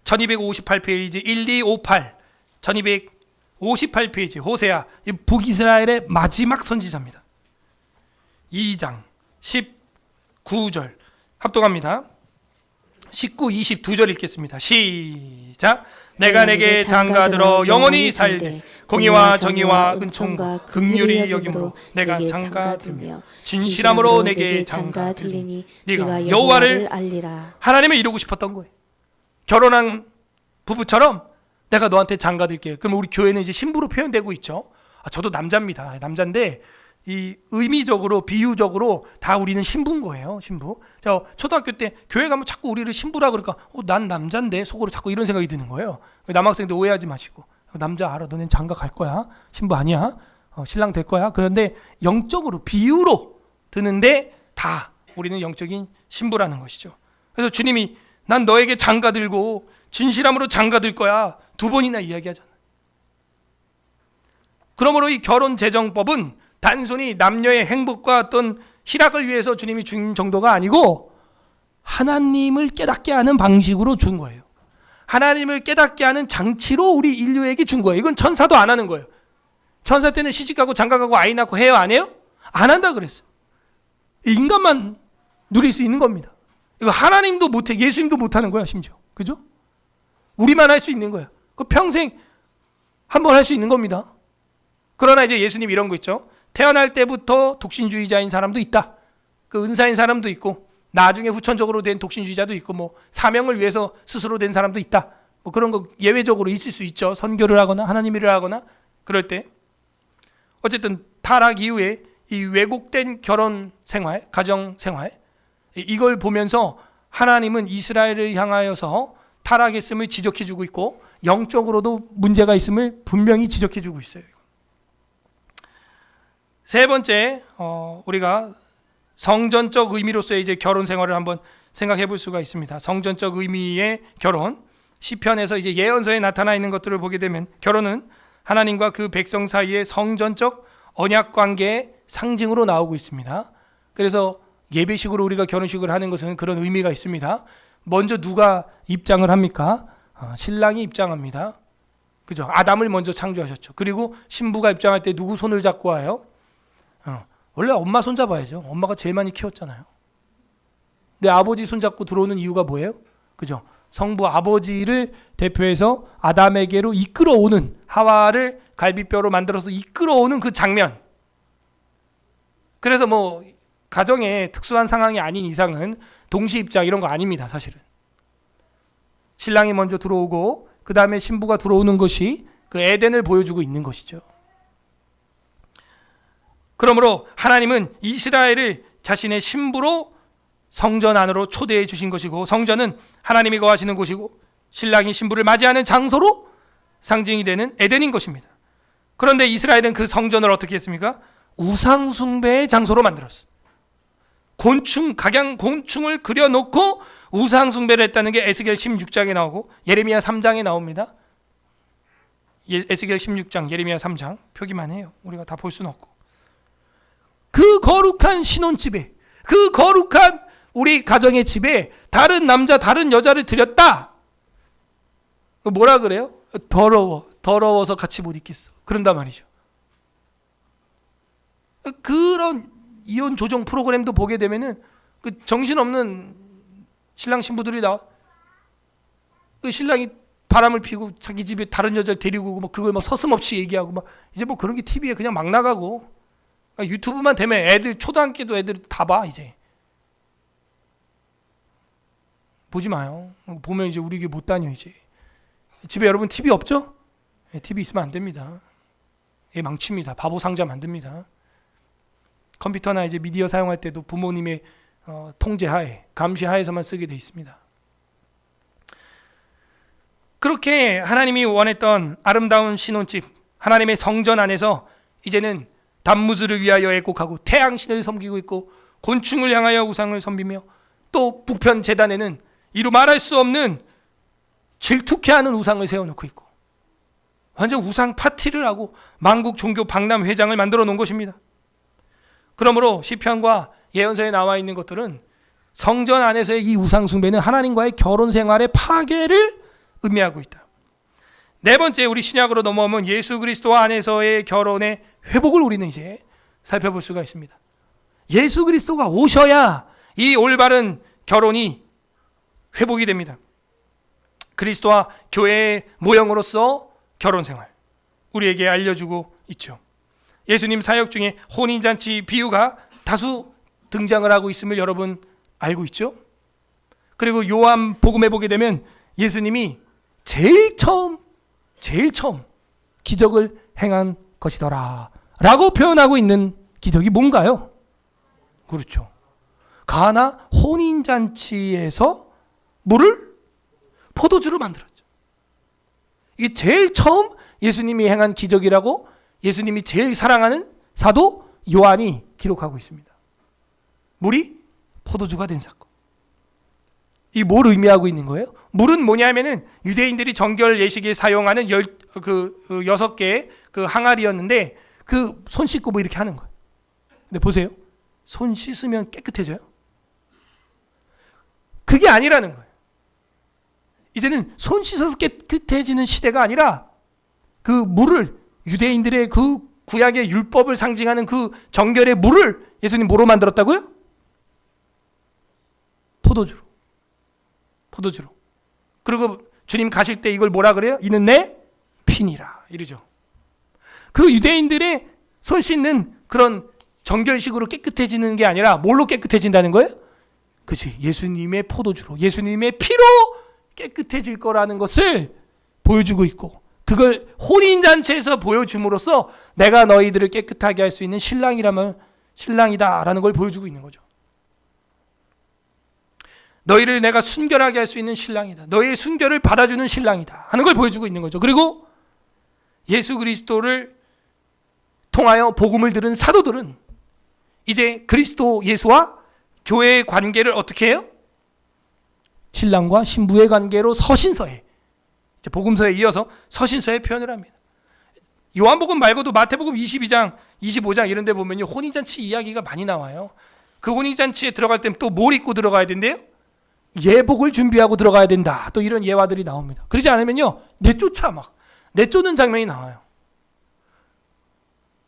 1258페이지 1258, 1258페이지 호세아, 북이스라엘의 마지막 선지자입니다. 2장 19절 합독합니다. 19, 20 두 절 읽겠습니다. 시작. 내가 내게 장가들어 영원히 살되 공의와 정의와 은총과 긍휼이 여김으로 내가 장가들며 진실함으로 내게 장가들리니 네가 여호와를 알리라. 하나님을 이루고 싶었던 거예요. 결혼한 부부처럼 내가 너한테 장가들게. 그럼 우리 교회는 이제 신부로 표현되고 있죠. 저도 남자입니다. 남자인데 이 의미적으로, 비유적으로 다 우리는 신부인 거예요. 신부. 자, 초등학교 때 교회 가면 자꾸 우리를 신부라 그러니까 난 남자인데 속으로 자꾸 이런 생각이 드는 거예요. 남학생들 오해하지 마시고, 남자 알아, 너넨 장가 갈 거야, 신부 아니야, 신랑 될 거야. 그런데 영적으로, 비유로 드는데 다 우리는 영적인 신부라는 것이죠. 그래서 주님이 난 너에게 장가 들고 진실함으로 장가 들 거야 두 번이나 이야기하잖아요. 그러므로 이 결혼재정법은 단순히 남녀의 행복과 어떤 희락을 위해서 주님이 준 정도가 아니고 하나님을 깨닫게 하는 방식으로 준 거예요. 하나님을 깨닫게 하는 장치로 우리 인류에게 준 거예요. 이건 천사도 안 하는 거예요. 천사 때는 시집가고 장가가고 아이 낳고 해요, 안 해요? 안 한다 그랬어요. 인간만 누릴 수 있는 겁니다. 이거 하나님도 못해, 예수님도 못하는 거야, 심지어. 그죠? 우리만 할 수 있는 거야. 그 평생 한 번 할 수 있는 겁니다. 그러나 이제 예수님 이런 거 있죠. 태어날 때부터 독신주의자인 사람도 있다. 그 은사인 사람도 있고, 나중에 후천적으로 된 독신주의자도 있고, 뭐 사명을 위해서 스스로 된 사람도 있다. 뭐 그런 거 예외적으로 있을 수 있죠. 선교를 하거나 하나님 일을 하거나 그럴 때. 어쨌든 타락 이후에 이 왜곡된 결혼 생활, 가정 생활, 이걸 보면서 하나님은 이스라엘을 향하여서 타락했음을 지적해주고 있고 영적으로도 문제가 있음을 분명히 지적해주고 있어요. 세 번째, 우리가 성전적 의미로서의 이제 결혼 생활을 한번 생각해 볼 수가 있습니다. 성전적 의미의 결혼, 시편에서 이제 예언서에 나타나 있는 것들을 보게 되면 결혼은 하나님과 그 백성 사이의 성전적 언약 관계의 상징으로 나오고 있습니다. 그래서 예배식으로 우리가 결혼식을 하는 것은 그런 의미가 있습니다. 먼저 누가 입장을 합니까? 신랑이 입장합니다. 그죠? 아담을 먼저 창조하셨죠. 그리고 신부가 입장할 때 누구 손을 잡고 와요? 원래 엄마 손 잡아야죠. 엄마가 제일 많이 키웠잖아요. 근데 아버지 손 잡고 들어오는 이유가 뭐예요? 그죠? 성부 아버지를 대표해서 아담에게로 이끌어오는, 하와를 갈비뼈로 만들어서 이끌어오는 그 장면. 그래서 뭐 가정에 특수한 상황이 아닌 이상은 동시 입장 이런 거 아닙니다, 사실은. 신랑이 먼저 들어오고 그 다음에 신부가 들어오는 것이 그 에덴을 보여주고 있는 것이죠. 그러므로 하나님은 이스라엘을 자신의 신부로 성전 안으로 초대해 주신 것이고, 성전은 하나님이 거하시는 곳이고 신랑이 신부를 맞이하는 장소로 상징이 되는 에덴인 것입니다. 그런데 이스라엘은 그 성전을 어떻게 했습니까? 우상 숭배의 장소로 만들었어요. 각양 곤충을 그려놓고 우상 숭배를 했다는 게 에스겔 16장에 나오고 예레미야 3장에 나옵니다. 에스겔 16장, 예레미야 3장 표기만 해요. 우리가 다 볼 수는 없고. 그 거룩한 신혼집에, 그 거룩한 우리 가정의 집에 다른 남자, 다른 여자를 들였다. 뭐라 그래요? 더러워서 같이 못 있겠어. 그런단 말이죠. 그런 이혼 조정 프로그램도 보게 되면은 그 정신없는 신랑 신부들이 나와. 그 신랑이 바람을 피고 자기 집에 다른 여자를 데리고 오고 막 그걸 막 서슴없이 얘기하고 막 이제 뭐 그런 게 TV에 그냥 막 나가고 유튜브만 되면 애들 초등학교도 애들 다 봐 이제. 보지 마요. 보면 이제 우리 교회 못 다녀 이제. 집에 여러분 TV 없죠? TV 있으면 안 됩니다. 망칩니다. 바보 상자 만듭니다. 컴퓨터나 이제 미디어 사용할 때도 부모님의 통제하에, 감시하에서만 쓰게 돼 있습니다. 그렇게 하나님이 원했던 아름다운 신혼집, 하나님의 성전 안에서 이제는 단무스를 위하여 애곡하고 태양신을 섬기고 있고 곤충을 향하여 우상을 섬기며 또 북편 제단에는 이루 말할 수 없는 질투케 하는 우상을 세워놓고 있고 완전 우상 파티를 하고 만국 종교 박람 회장을 만들어 놓은 것입니다. 그러므로 시편과 예언서에 나와 있는 것들은 성전 안에서의 이 우상 숭배는 하나님과의 결혼 생활의 파괴를 의미하고 있다. 네 번째, 우리 신약으로 넘어오면 예수 그리스도 안에서의 결혼의 회복을 우리는 이제 살펴볼 수가 있습니다. 예수 그리스도가 오셔야 이 올바른 결혼이 회복이 됩니다. 그리스도와 교회의 모형으로서 결혼 생활 우리에게 알려주고 있죠. 예수님 사역 중에 혼인잔치 비유가 다수 등장을 하고 있음을 여러분 알고 있죠? 그리고 요한 복음에 보게 되면 예수님이 제일 처음 기적을 행한 것이더라 라고 표현하고 있는 기적이 뭔가요? 그렇죠. 가나 혼인잔치에서 물을 포도주로 만들었죠. 이게 제일 처음 예수님이 행한 기적이라고 예수님이 제일 사랑하는 사도 요한이 기록하고 있습니다. 물이 포도주가 된 사건. 이 뭘 의미하고 있는 거예요? 물은 뭐냐면은 유대인들이 정결 예식에 사용하는 6개의 그 항아리였는데 그 손 씻고 뭐 이렇게 하는 거예요. 근데 보세요. 손 씻으면 깨끗해져요? 그게 아니라는 거예요. 이제는 손 씻어서 깨끗해지는 시대가 아니라 그 물을 유대인들의 그 구약의 율법을 상징하는 그 정결의 물을 예수님 뭐로 만들었다고요? 포도주로. 그리고 주님 가실 때 이걸 뭐라 그래요? 이는 내 피니라 이러죠. 그 유대인들의 손 씻는 그런 정결식으로 깨끗해지는 게 아니라 뭘로 깨끗해진다는 거예요? 그치, 예수님의 포도주로, 예수님의 피로 깨끗해질 거라는 것을 보여주고 있고, 그걸 혼인잔치에서 보여줌으로써 내가 너희들을 깨끗하게 할 수 있는 신랑이다라는 걸 보여주고 있는 거죠. 너희를 내가 순결하게 할 수 있는 신랑이다, 너희의 순결을 받아주는 신랑이다 하는 걸 보여주고 있는 거죠. 그리고 예수 그리스도를 통하여 복음을 들은 사도들은 이제 그리스도 예수와 교회의 관계를 어떻게 해요? 신랑과 신부의 관계로 서신서에, 이제 복음서에 이어서 서신서에 표현을 합니다. 요한복음 말고도 마태복음 22장, 25장 이런 데 보면요, 혼인잔치 이야기가 많이 나와요. 그 혼인잔치에 들어갈 때는 또 뭘 입고 들어가야 된대요? 예복을 준비하고 들어가야 된다. 또 이런 예화들이 나옵니다. 그러지 않으면요, 내쫓는 장면이 나와요.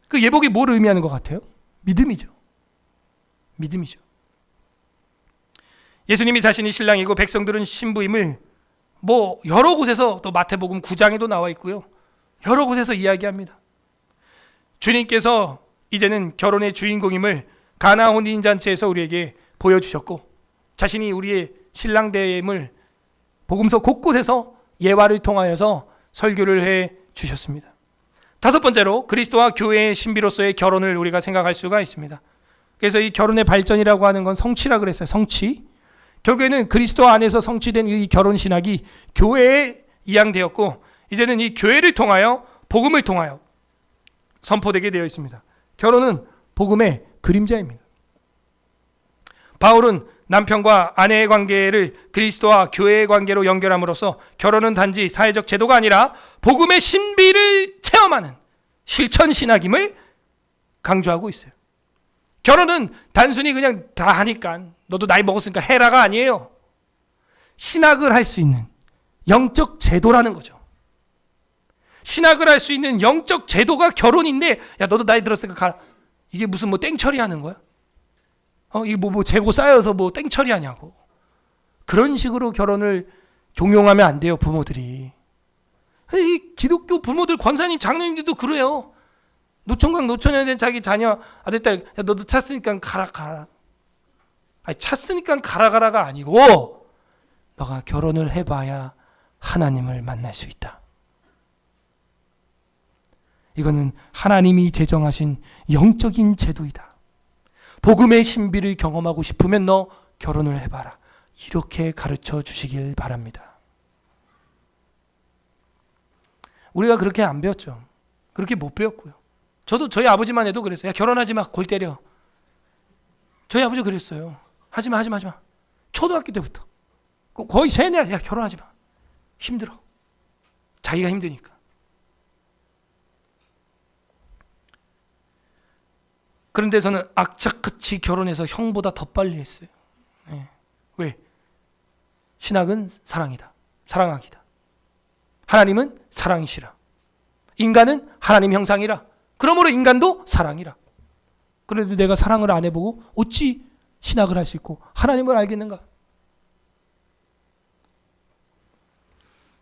그 예복이 뭘 의미하는 것 같아요? 믿음이죠. 예수님이 자신이 신랑이고 백성들은 신부임을 뭐 여러 곳에서, 또 마태복음 9장에도 나와 있고요, 여러 곳에서 이야기합니다. 주님께서 이제는 결혼의 주인공임을 가나 혼인잔치에서 우리에게 보여주셨고, 자신이 우리의 신랑됨을 복음서 곳곳에서 예화를 통하여서 설교를 해 주셨습니다. 다섯 번째로 그리스도와 교회의 신비로서의 결혼을 우리가 생각할 수가 있습니다. 그래서 이 결혼의 발전이라고 하는 건 성취라 그랬어요. 성취. 결국에는 그리스도 안에서 성취된 이 결혼 신학이 교회에 이양되었고, 이제는 이 교회를 통하여, 복음을 통하여 선포되게 되어 있습니다. 결혼은 복음의 그림자입니다. 바울은 남편과 아내의 관계를 그리스도와 교회의 관계로 연결함으로써 결혼은 단지 사회적 제도가 아니라 복음의 신비를 체험하는 실천 신학임을 강조하고 있어요. 결혼은 단순히 그냥 다 하니까 너도 나이 먹었으니까 해라가 아니에요. 신학을 할 수 있는 영적 제도라는 거죠. 신학을 할 수 있는 영적 제도가 결혼인데, 야 너도 나이 들었으니까 가. 이게 무슨 뭐 땡처리 하는 거야? 이게 뭐 재고 쌓여서 뭐 땡처리 하냐고. 그런 식으로 결혼을 종용하면 안 돼요, 부모들이. 이 기독교 부모들, 권사님, 장로님들도 그래요. 노총각 노처녀 된 자기 자녀 아들 딸, 야 너도 찼으니까 가라. 아니 찼으니까 가라가 아니고 너가 결혼을 해봐야 하나님을 만날 수 있다. 이거는 하나님이 제정하신 영적인 제도이다. 복음의 신비를 경험하고 싶으면 너 결혼을 해봐라. 이렇게 가르쳐 주시길 바랍니다. 우리가 그렇게 안 배웠죠. 그렇게 못 배웠고요. 저도 저희 아버지만 해도 그랬어요. 야 결혼하지 마, 골 때려. 저희 아버지 그랬어요. 하지 마. 초등학교 때부터 거의 세뇌야. 야 결혼하지 마. 힘들어. 자기가 힘드니까. 그런데 저는 악착같이 결혼해서 형보다 더 빨리 했어요. 네. 왜? 신학은 사랑이다. 사랑하기다. 하나님은 사랑이시라. 인간은 하나님 형상이라. 그러므로 인간도 사랑이라. 그런데 내가 사랑을 안 해보고 어찌 신학을 할 수 있고 하나님을 알겠는가?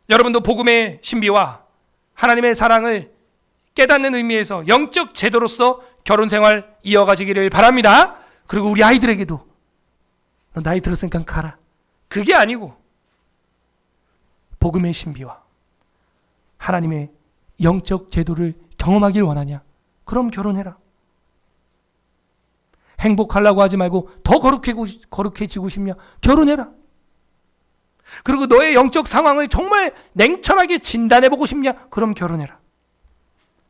여러분도 복음의 신비와 하나님의 사랑을 깨닫는 의미에서 영적 제도로서 결혼 생활 이어가시기를 바랍니다. 그리고 우리 아이들에게도 너 나이 들었으니까 가라. 그게 아니고 복음의 신비와 하나님의 영적 제도를 경험하길 원하냐? 그럼 결혼해라. 행복하려고 하지 말고 더 거룩해지고 싶냐? 결혼해라. 그리고 너의 영적 상황을 정말 냉철하게 진단해보고 싶냐? 그럼 결혼해라.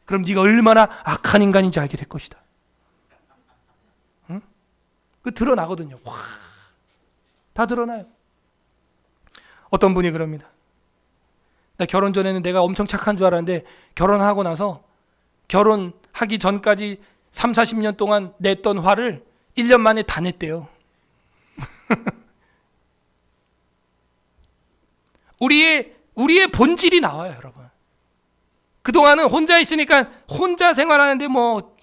그럼 네가 얼마나 악한 인간인지 알게 될 것이다. 응? 그 드러나거든요. 와, 다 드러나요. 어떤 분이 그럽니다. 나 결혼 전에는 내가 엄청 착한 줄 알았는데 결혼하고 나서 결혼하기 전까지 30-40년 동안 냈던 화를 1년 만에 다 냈대요. 우리의 본질이 나와요, 여러분. 그동안은 혼자 있으니까 혼자 생활하는데 뭐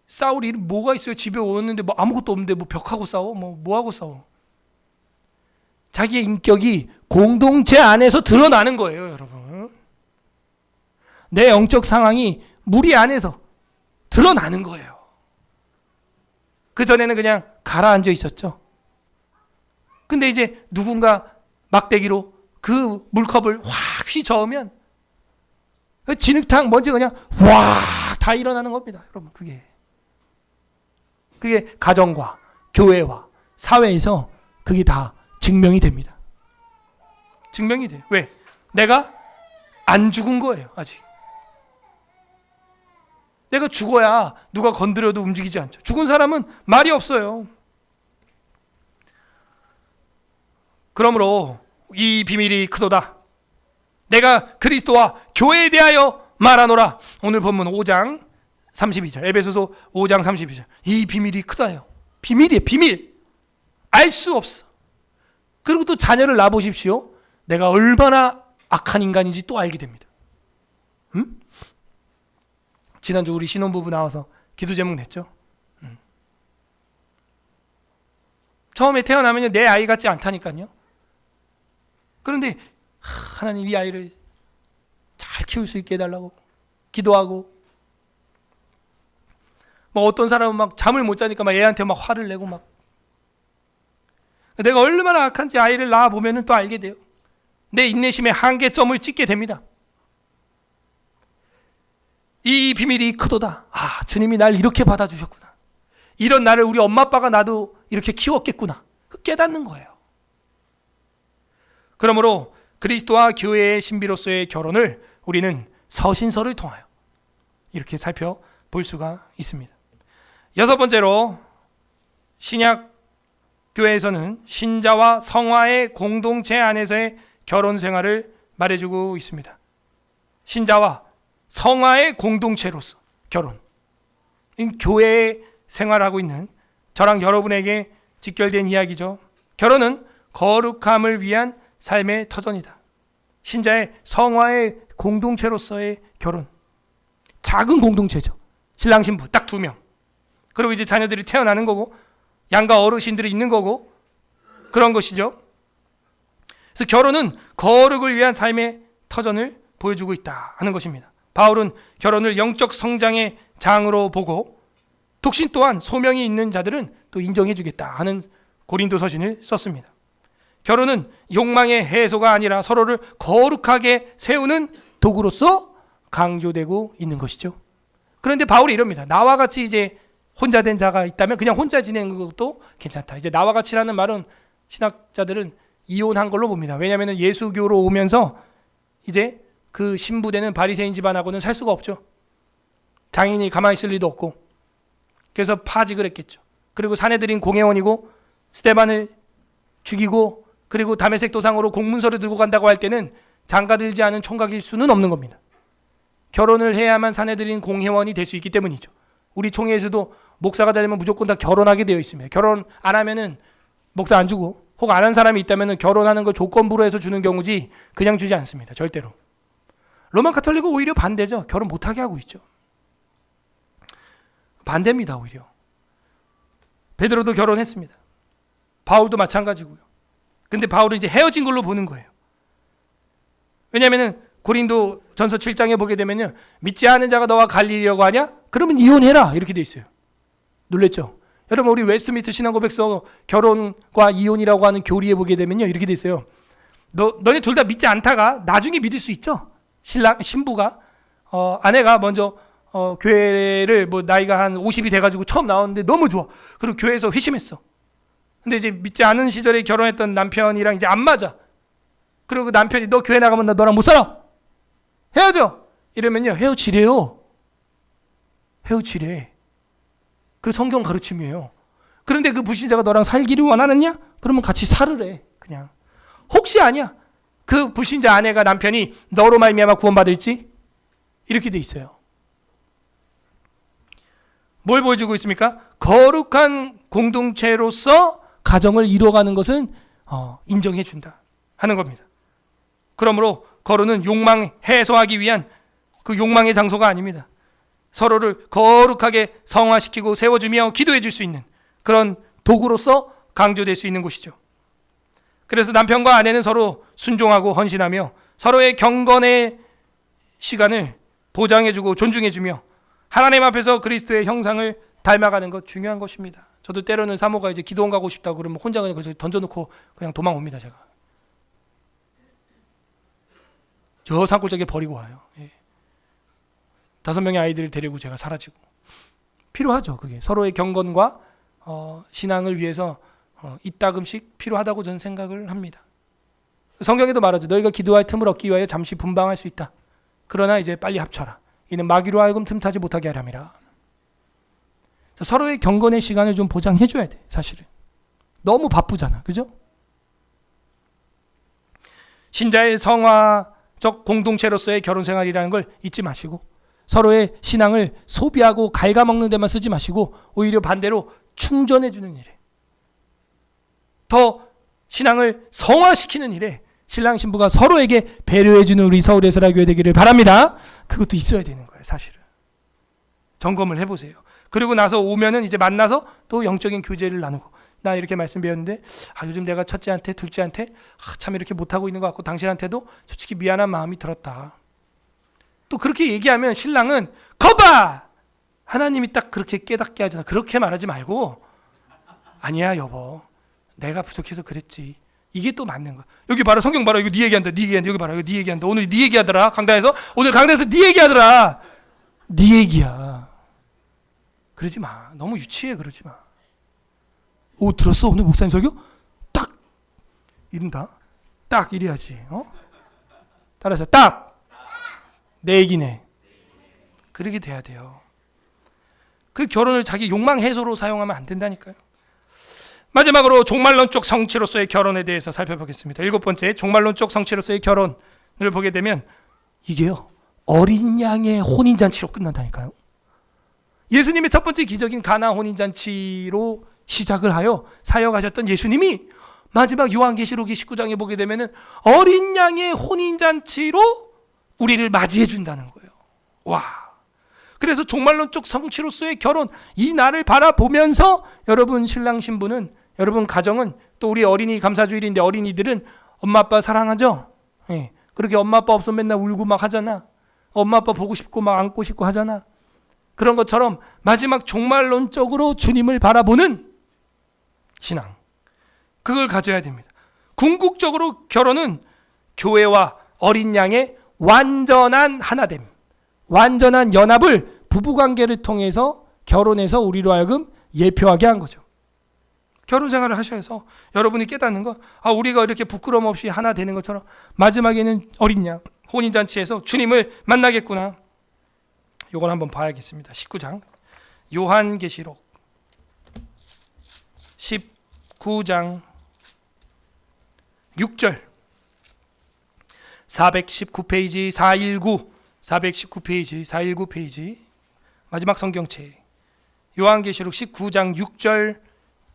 싸울 일이 뭐가 있어요? 집에 오는데 뭐 아무것도 없는데 뭐 벽하고 싸워? 뭐 하고 싸워? 자기의 인격이 공동체 안에서 드러나는 거예요, 여러분. 내 영적 상황이 무리 안에서 드러나는 거예요. 그전에는 그냥 가라앉아 있었죠. 근데 이제 누군가 막대기로 그 물컵을 확 휘저으면 그 진흙탕 먼지 그냥 와 다 일어나는 겁니다, 여러분. 그게 가정과 교회와 사회에서 그게 다 증명이 됩니다. 증명이 돼요. 왜? 내가 안 죽은 거예요, 아직. 내가 죽어야 누가 건드려도 움직이지 않죠. 죽은 사람은 말이 없어요. 그러므로 이 비밀이 크도다. 내가 그리스도와 교회에 대하여 말하노라. 오늘 본문 5장 32절, 에베소서 5장 32절. 이 비밀이 크다요. 비밀이에요, 비밀. 알 수 없어. 그리고 또 자녀를 낳아보십시오. 내가 얼마나 악한 인간인지 또 알게 됩니다. 지난주 우리 신혼부부 나와서 기도 제목 냈죠. 처음에 태어나면 내 아이 같지 않다니까요. 그런데 하나님 이 아이를 잘 키울 수 있게 해달라고 기도하고, 뭐 어떤 사람은 막 잠을 못 자니까 막 애한테 막 화를 내고 막. 내가 얼마나 악한지 아이를 낳아 보면은 또 알게 돼요. 내 인내심의 한계점을 찍게 됩니다. 이 비밀이 크도다. 아, 주님이 날 이렇게 받아주셨구나. 이런 나를 우리 엄마 아빠가 나도 이렇게 키웠겠구나. 깨닫는 거예요. 그러므로 그리스도와 교회의 신비로서의 결혼을 우리는 서신서를 통하여 이렇게 살펴볼 수가 있습니다. 여섯 번째로 신약 교회에서는 신자와 성화의 공동체 안에서의 결혼 생활을 말해주고 있습니다. 신자와 성화의 공동체로서 결혼. 교회에 생활하고 있는 저랑 여러분에게 직결된 이야기죠. 결혼은 거룩함을 위한 삶의 터전이다. 신자의 성화의 공동체로서의 결혼. 작은 공동체죠. 신랑 신부 딱 2명. 그리고 이제 자녀들이 태어나는 거고 양가 어르신들이 있는 거고 그런 것이죠. 그래서 결혼은 거룩을 위한 삶의 터전을 보여주고 있다 하는 것입니다. 바울은 결혼을 영적 성장의 장으로 보고 독신 또한 소명이 있는 자들은 또 인정해 주겠다 하는 고린도 서신을 썼습니다. 결혼은 욕망의 해소가 아니라 서로를 거룩하게 세우는 도구로서 강조되고 있는 것이죠. 그런데 바울이 이럽니다. 나와 같이 이제 혼자 된 자가 있다면 그냥 혼자 지내는 것도 괜찮다. 이제 나와 같이라는 말은 신학자들은 이혼한 걸로 봅니다. 왜냐하면 예수교로 오면서 이제 그 신부되는 바리새인 집안하고는 살 수가 없죠. 장인이 가만히 있을 리도 없고 그래서 파직을 했겠죠. 그리고 사내들인 공회원이고 스데반을 죽이고 그리고 다메섹 도상으로 공문서를 들고 간다고 할 때는 장가들지 않은 총각일 수는 없는 겁니다. 결혼을 해야만 사내들인 공회원이 될 수 있기 때문이죠. 우리 총회에서도 목사가 되려면 무조건 다 결혼하게 되어 있습니다. 결혼 안 하면은 목사 안 주고 혹 안 한 사람이 있다면 결혼하는 거 조건부로 해서 주는 경우지 그냥 주지 않습니다. 절대로. 로마 카톨릭은 오히려 반대죠. 결혼 못하게 하고 있죠. 반대입니다. 오히려. 베드로도 결혼했습니다. 바울도 마찬가지고요. 근데 바울은 이제 헤어진 걸로 보는 거예요. 왜냐하면 고린도 전서 7장에 보게 되면요. 믿지 않은 자가 너와 갈리려고 하냐? 그러면 이혼해라. 이렇게 돼 있어요. 놀랬죠? 여러분 우리 웨스트민스터 신앙고백서 결혼과 이혼이라고 하는 교리에 보게 되면요. 이렇게 돼 있어요. 너네 둘 다 믿지 않다가 나중에 믿을 수 있죠. 신부가 아내가 먼저 교회를 뭐 나이가 한 50이 돼가지고 처음 나왔는데 너무 좋아. 그리고 교회에서 회심했어. 근데 이제 믿지 않은 시절에 결혼했던 남편이랑 이제 안 맞아. 그리고 그 남편이 너 교회 나가면 나 너랑 못 살아. 헤어져. 이러면요 헤어지래요. 헤어지래. 그 성경 가르침이에요. 그런데 그 불신자가 너랑 살기를 원하느냐? 그러면 같이 살으래. 그냥. 혹시 아니야. 그 불신자 아내가 남편이 너로 말미암아 구원받을지? 이렇게 돼 있어요. 뭘 보여주고 있습니까? 거룩한 공동체로서 가정을 이루어가는 것은 인정해 준다 하는 겁니다. 그러므로 거룩은 욕망 해소하기 위한 그 욕망의 장소가 아닙니다. 서로를 거룩하게 성화시키고 세워주며 기도해 줄 수 있는 그런 도구로서 강조될 수 있는 곳이죠. 그래서 남편과 아내는 서로 순종하고 헌신하며 서로의 경건의 시간을 보장해주고 존중해주며 하나님 앞에서 그리스도의 형상을 닮아가는 것 중요한 것입니다. 저도 때로는 사모가 이제 기도원 가고 싶다고 그러면 혼자 그냥 거기서 던져놓고 그냥 도망옵니다. 제가 저 산골짜기에 버리고 와요. 5명의 아이들을 데리고 제가 사라지고 필요하죠. 그게 서로의 경건과 신앙을 위해서 이따금씩 필요하다고 저는 생각을 합니다. 성경에도 말하죠. 너희가 기도할 틈을 얻기 위하여 잠시 분방할 수 있다. 그러나 이제 빨리 합쳐라. 이는 마귀로 하여금 틈타지 못하게 하람이라. 서로의 경건의 시간을 좀 보장해 줘야 돼. 사실은 너무 바쁘잖아. 그죠? 신자의 성화적 공동체로서의 결혼 생활이라는 걸 잊지 마시고 서로의 신앙을 소비하고 갉아먹는 데만 쓰지 마시고 오히려 반대로 충전해 주는 일에 더 신앙을 성화시키는 일에 신랑 신부가 서로에게 배려해 주는 우리 서울의 설화교회 되기를 바랍니다. 그것도 있어야 되는 거예요. 사실은 점검을 해보세요. 그리고 나서 오면은 이제 만나서 또 영적인 교제를 나누고 나 이렇게 말씀 배웠는데 요즘 내가 첫째한테 둘째한테 참 이렇게 못하고 있는 것 같고 당신한테도 솔직히 미안한 마음이 들었다. 또 그렇게 얘기하면 신랑은 거봐! 하나님이 딱 그렇게 깨닫게 하잖아. 그렇게 말하지 말고 아니야 여보 내가 부족해서 그랬지. 이게 또 맞는 거야. 여기 봐라 성경 봐라 이거 네 얘기한다. 네 얘기한다. 여기 봐라 이거 네 얘기한다. 오늘 네 얘기하더라. 강단에서 오늘 강단에서 네 얘기하더라. 네 얘기야. 그러지 마. 너무 유치해. 그러지 마. 오 들었어 오늘 목사님 설교? 딱 이른다. 딱 이래야지. 따라서 딱 내 얘기네. 그렇게 돼야 돼요. 그 결혼을 자기 욕망 해소로 사용하면 안 된다니까요. 마지막으로 종말론적 성취로서의 결혼에 대해서 살펴보겠습니다. 7번째, 종말론적 성취로서의 결혼을 보게 되면 이게요, 어린 양의 혼인잔치로 끝난다니까요. 예수님의 첫 번째 기적인 가나 혼인잔치로 시작을 하여 사역하셨던 예수님이 마지막 요한계시록 19장에 보게 되면은 어린 양의 혼인잔치로 우리를 맞이해 준다는 거예요. 와! 그래서 종말론적 성취로서의 결혼, 이 날을 바라보면서 여러분 신랑 신부는, 여러분 가정은, 또 우리 어린이 감사주일인데 어린이들은 엄마 아빠 사랑하죠? 예. 그렇게 엄마 아빠 없으면 맨날 울고 막 하잖아. 엄마 아빠 보고 싶고 막 안고 싶고 하잖아. 그런 것처럼 마지막 종말론적으로 주님을 바라보는 신앙, 그걸 가져야 됩니다. 궁극적으로 결혼은 교회와 어린 양의 완전한 하나됨, 완전한 연합을 부부관계를 통해서 결혼해서 우리로 하여금 예표하게 한 거죠. 결혼 생활을 하셔서 여러분이 깨닫는 거, 우리가 이렇게 부끄러움 없이 하나 되는 것처럼 마지막에는 어린 양 혼인잔치에서 주님을 만나겠구나. 이걸 한번 봐야겠습니다. 19장 요한계시록 19장 6절 419페이지 419 페이지 마지막 성경책 요한계시록 19장 6절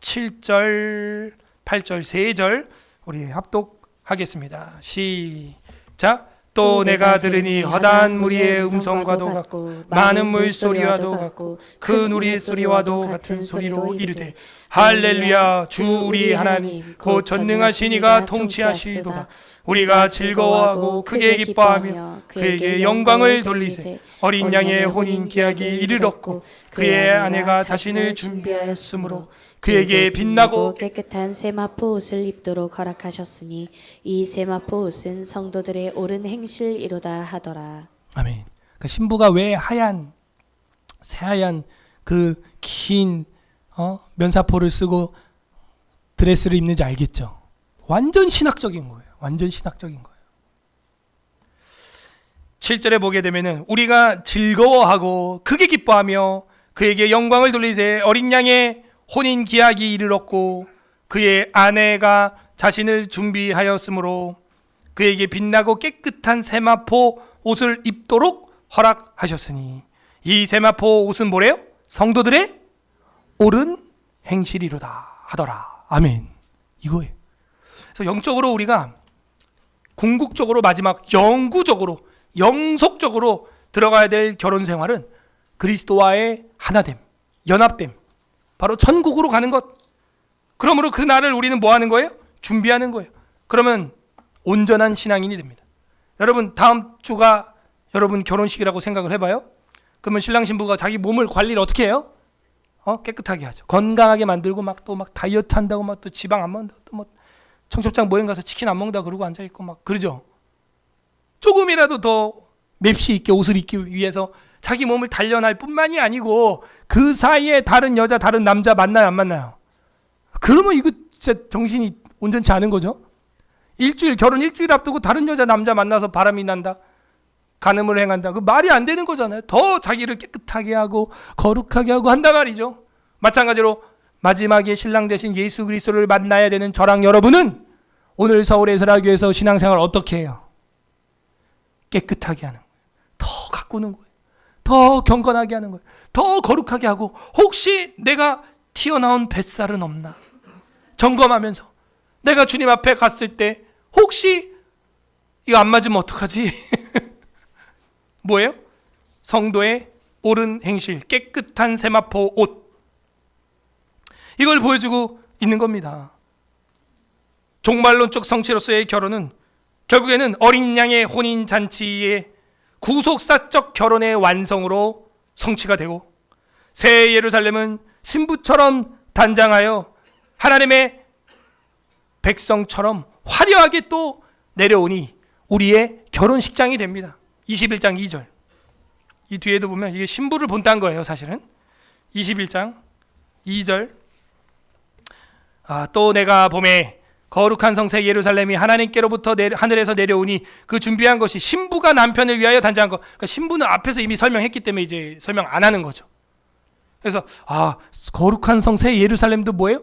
7절 8절 3절 우리 합독하겠습니다. 시작. 또 내가 들으니 허다한 무리의 음성과도 같고 많은 물소리와도 같고 큰 우리의 소리와도 같은 소리로 이르되 할렐루야, 주 우리 하나님 곧 전능하신 이가 통치하시도다. 우리가 즐거워하고 크게 기뻐하며 그에게 영광을 돌리세. 어린 양의 혼인 기약이 이르렀고 그의 아내가 자신을 준비하였으므로 그에게 빛나고 깨끗한 세마포 옷을 입도록 허락하셨으니 이 세마포 옷은 성도들의 옳은 행실이로다 하더라. 아멘. 그러니까 신부가 왜 새하얀 그 긴 면사포를 쓰고 드레스를 입는지 알겠죠? 완전 신학적인 거예요. 완전 신학적인 거예요. 7절에 보게 되면은 우리가 즐거워하고 크게 기뻐하며 그에게 영광을 돌리세. 어린 양의 혼인 기약이 이르렀고 그의 아내가 자신을 준비하였으므로 그에게 빛나고 깨끗한 세마포 옷을 입도록 허락하셨으니 이 세마포 옷은 뭐래요? 성도들의 옳은 행실이로다 하더라. 아멘. 이거예요. 그래서 영적으로 우리가 궁극적으로 마지막 영구적으로 영속적으로 들어가야 될 결혼 생활은 그리스도와의 하나됨, 연합됨, 바로 천국으로 가는 것. 그러므로 그 날을 우리는 뭐 하는 거예요? 준비하는 거예요. 그러면 온전한 신앙인이 됩니다. 여러분 다음 주가 여러분 결혼식이라고 생각을 해봐요. 그러면 신랑 신부가 자기 몸을 관리를 어떻게 해요? 깨끗하게 하죠. 건강하게 만들고 막 또 막 다이어트 한다고 막 또 지방 안 먹는다고 또 뭐 청첩장 모임 가서 치킨 안 먹는다 그러고 앉아 있고 막 그러죠. 조금이라도 더 맵시 있게 옷을 입기 위해서 자기 몸을 단련할 뿐만이 아니고 그 사이에 다른 여자 다른 남자 만나요 안 만나요? 그러면 이거 진짜 정신이 온전치 않은 거죠. 결혼 일주일 앞두고 다른 여자 남자 만나서 바람이 난다, 간음을 행한다, 그 말이 안 되는 거잖아요. 더 자기를 깨끗하게 하고 거룩하게 하고 한단 말이죠. 마찬가지로 마지막에 신랑 되신 예수 그리스도를 만나야 되는 저랑 여러분은 오늘 서울 에스라교에서 신앙생활 어떻게 해요? 깨끗하게 하는 거예요. 더 가꾸는 거예요. 더 경건하게 하는 거예요. 더 거룩하게 하고 혹시 내가 튀어나온 뱃살은 없나 점검하면서 내가 주님 앞에 갔을 때 혹시 이거 안 맞으면 어떡하지? 뭐예요? 성도의 옳은 행실, 깨끗한 세마포 옷, 이걸 보여주고 있는 겁니다. 종말론적 성취로서의 결혼은 결국에는 어린 양의 혼인잔치의 구속사적 결혼의 완성으로 성취가 되고 새 예루살렘은 신부처럼 단장하여 하나님의 백성처럼 화려하게 또 내려오니 우리의 결혼식장이 됩니다. 21장 2절. 이 뒤에도 보면 이게 신부를 본딴 거예요, 사실은. 21장 2절. 또 내가 봄에 거룩한 성새 예루살렘이 하나님께로부터 하늘에서 내려오니 그 준비한 것이 신부가 남편을 위하여 단장한 것. 그러니까 신부는 앞에서 이미 설명했기 때문에 이제 설명 안 하는 거죠. 그래서 거룩한 성새 예루살렘도 뭐예요?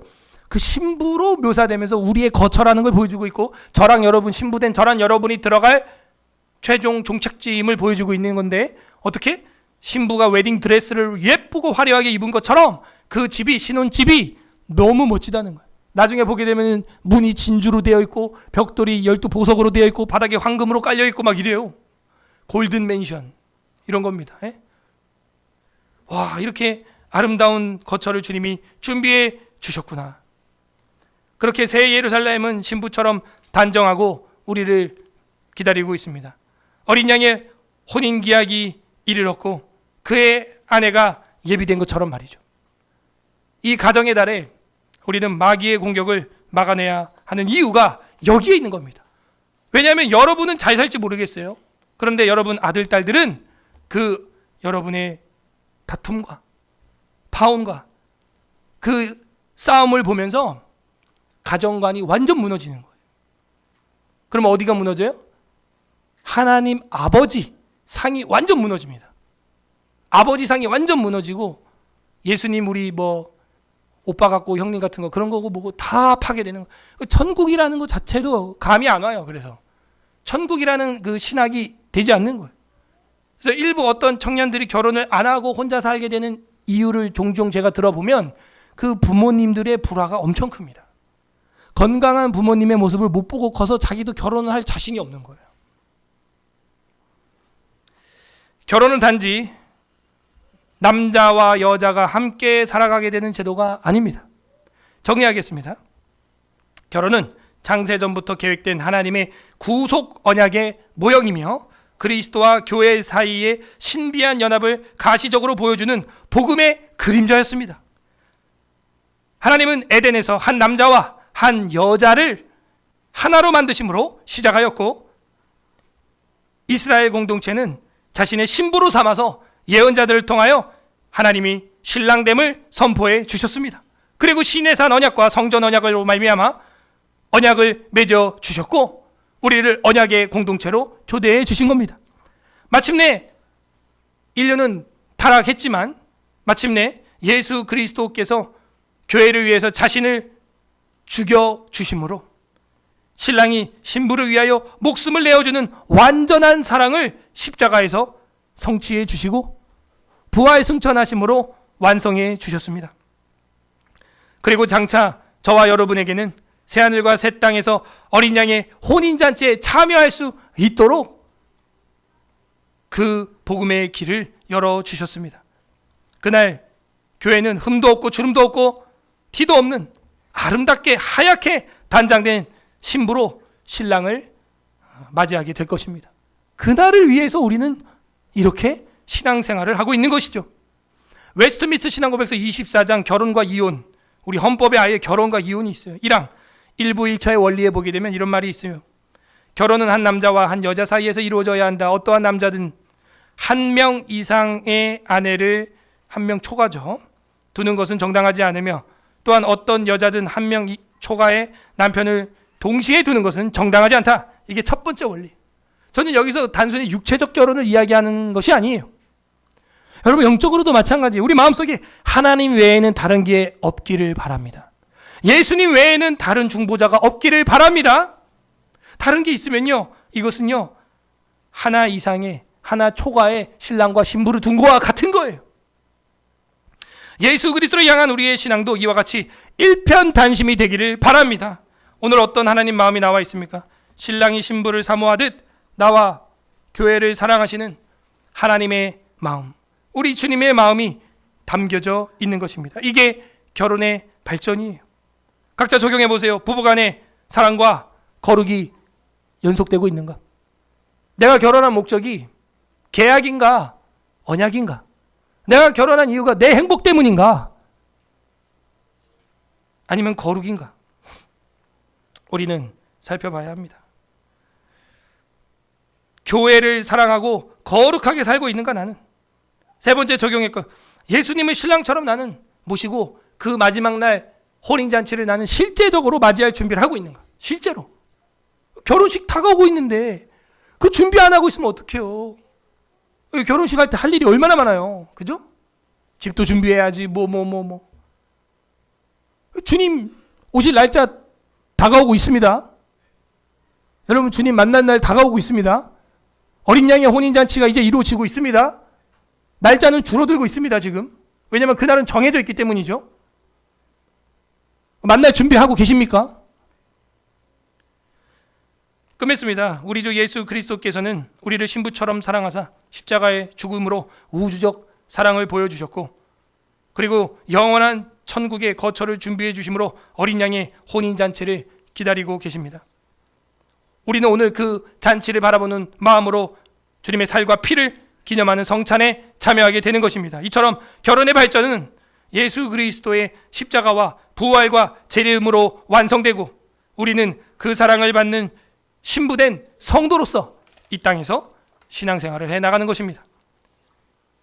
그 신부로 묘사되면서 우리의 거처라는 걸 보여주고 있고, 저랑 여러분, 신부된 저랑 여러분이 들어갈 최종 종착지임을 보여주고 있는 건데, 어떻게? 신부가 웨딩 드레스를 예쁘고 화려하게 입은 것처럼 그 집이, 신혼집이 너무 멋지다는 거예요. 나중에 보게 되면 문이 진주로 되어 있고 벽돌이 12보석으로 되어 있고 바닥에 황금으로 깔려 있고 막 이래요. 골든 맨션 이런 겁니다. 예? 와, 이렇게 아름다운 거처를 주님이 준비해 주셨구나. 그렇게 새 예루살렘은 신부처럼 단정하고 우리를 기다리고 있습니다. 어린 양의 혼인 기약이 이르렀고 그의 아내가 예비된 것처럼 말이죠. 이 가정의 달에 우리는 마귀의 공격을 막아내야 하는 이유가 여기에 있는 겁니다. 왜냐하면 여러분은 잘 살지 모르겠어요. 그런데 여러분 아들, 딸들은 그 여러분의 다툼과 파혼과 그 싸움을 보면서 가정관이 완전 무너지는 거예요. 그럼 어디가 무너져요? 하나님 아버지 상이 완전 무너집니다. 아버지 상이 완전 무너지고 예수님 우리 뭐 오빠 같고 형님 같은 거 그런 거고 뭐고 다 파괴되는 거. 천국이라는 것 자체도 감이 안 와요. 그래서 천국이라는 그 신학이 되지 않는 거예요. 그래서 일부 어떤 청년들이 결혼을 안 하고 혼자 살게 되는 이유를 종종 제가 들어보면 그 부모님들의 불화가 엄청 큽니다. 건강한 부모님의 모습을 못 보고 커서 자기도 결혼을 할 자신이 없는 거예요. 결혼은 단지 남자와 여자가 함께 살아가게 되는 제도가 아닙니다. 정리하겠습니다. 결혼은 창세전부터 계획된 하나님의 구속 언약의 모형이며 그리스도와 교회 사이의 신비한 연합을 가시적으로 보여주는 복음의 그림자였습니다. 하나님은 에덴에서 한 남자와 한 여자를 하나로 만드심으로 시작하였고 이스라엘 공동체는 자신의 신부로 삼아서 예언자들을 통하여 하나님이 신랑됨을 선포해 주셨습니다. 그리고 시내산 언약과 성전 언약으로 말미암아 언약을 맺어 주셨고 우리를 언약의 공동체로 초대해 주신 겁니다. 마침내 인류는 타락했지만 마침내 예수 그리스도께서 교회를 위해서 자신을 죽여 주심으로 신랑이 신부를 위하여 목숨을 내어주는 완전한 사랑을 십자가에서 성취해 주시고 부활 승천하심으로 완성해 주셨습니다. 그리고 장차 저와 여러분에게는 새하늘과 새 땅에서 어린 양의 혼인잔치에 참여할 수 있도록 그 복음의 길을 열어주셨습니다. 그날 교회는 흠도 없고 주름도 없고 티도 없는 아름답게 하얗게 단장된 신부로 신랑을 맞이하게 될 것입니다. 그날을 위해서 우리는 이렇게 신앙생활을 하고 있는 것이죠. 웨스트민스터 신앙고백서 24장 결혼과 이혼, 우리 헌법에 아예 결혼과 이혼이 있어요. 1항 1부 1처의 원리에 보게 되면 이런 말이 있어요. 결혼은 한 남자와 한 여자 사이에서 이루어져야 한다. 어떠한 남자든 한 명 이상의 아내를 한 명 초과죠. 두는 것은 정당하지 않으며 또한 어떤 여자든 한 명 초과의 남편을 동시에 두는 것은 정당하지 않다. 이게 첫 번째 원리. 저는 여기서 단순히 육체적 결혼을 이야기하는 것이 아니에요. 여러분 영적으로도 마찬가지. 우리 마음속에 하나님 외에는 다른 게 없기를 바랍니다. 예수님 외에는 다른 중보자가 없기를 바랍니다. 다른 게 있으면요, 이것은요 하나 이상의 하나 초과의 신랑과 신부를 둔 거와 같은 거예요. 예수 그리스도를 향한 우리의 신앙도 이와 같이 일편단심이 되기를 바랍니다. 오늘 어떤 하나님 마음이 나와 있습니까? 신랑이 신부를 사모하듯 나와 교회를 사랑하시는 하나님의 마음, 우리 주님의 마음이 담겨져 있는 것입니다. 이게 결혼의 발전이에요. 각자 적용해 보세요. 부부간의 사랑과 거룩이 연속되고 있는가? 내가 결혼한 목적이 계약인가 언약인가? 내가 결혼한 이유가 내 행복 때문인가? 아니면 거룩인가? 우리는 살펴봐야 합니다. 교회를 사랑하고 거룩하게 살고 있는가 나는? 세 번째 적용했고 예수님을 신랑처럼 나는 모시고 그 마지막 날 혼인잔치를 나는 실제적으로 맞이할 준비를 하고 있는가? 실제로. 결혼식 다가오고 있는데 그 준비 안 하고 있으면 어떡해요? 결혼식 할 때 할 일이 얼마나 많아요. 그죠? 집도 준비해야지 뭐. 주님 오실 날짜 다가오고 있습니다. 여러분, 주님 만난 날 다가오고 있습니다. 어린 양의 혼인잔치가 이제 이루어지고 있습니다. 날짜는 줄어들고 있습니다, 지금. 왜냐하면 그날은 정해져 있기 때문이죠. 만날 준비하고 계십니까? 끝맺습니다. 우리 주 예수 그리스도께서는 우리를 신부처럼 사랑하사 십자가의 죽음으로 우주적 사랑을 보여주셨고, 그리고 영원한 천국의 거처를 준비해 주심으로 어린 양의 혼인잔치를 기다리고 계십니다. 우리는 오늘 그 잔치를 바라보는 마음으로 주님의 살과 피를 기념하는 성찬에 참여하게 되는 것입니다. 이처럼 결혼의 발전은 예수 그리스도의 십자가와 부활과 재림으로 완성되고, 우리는 그 사랑을 받는 신부된 성도로서 이 땅에서 신앙생활을 해나가는 것입니다.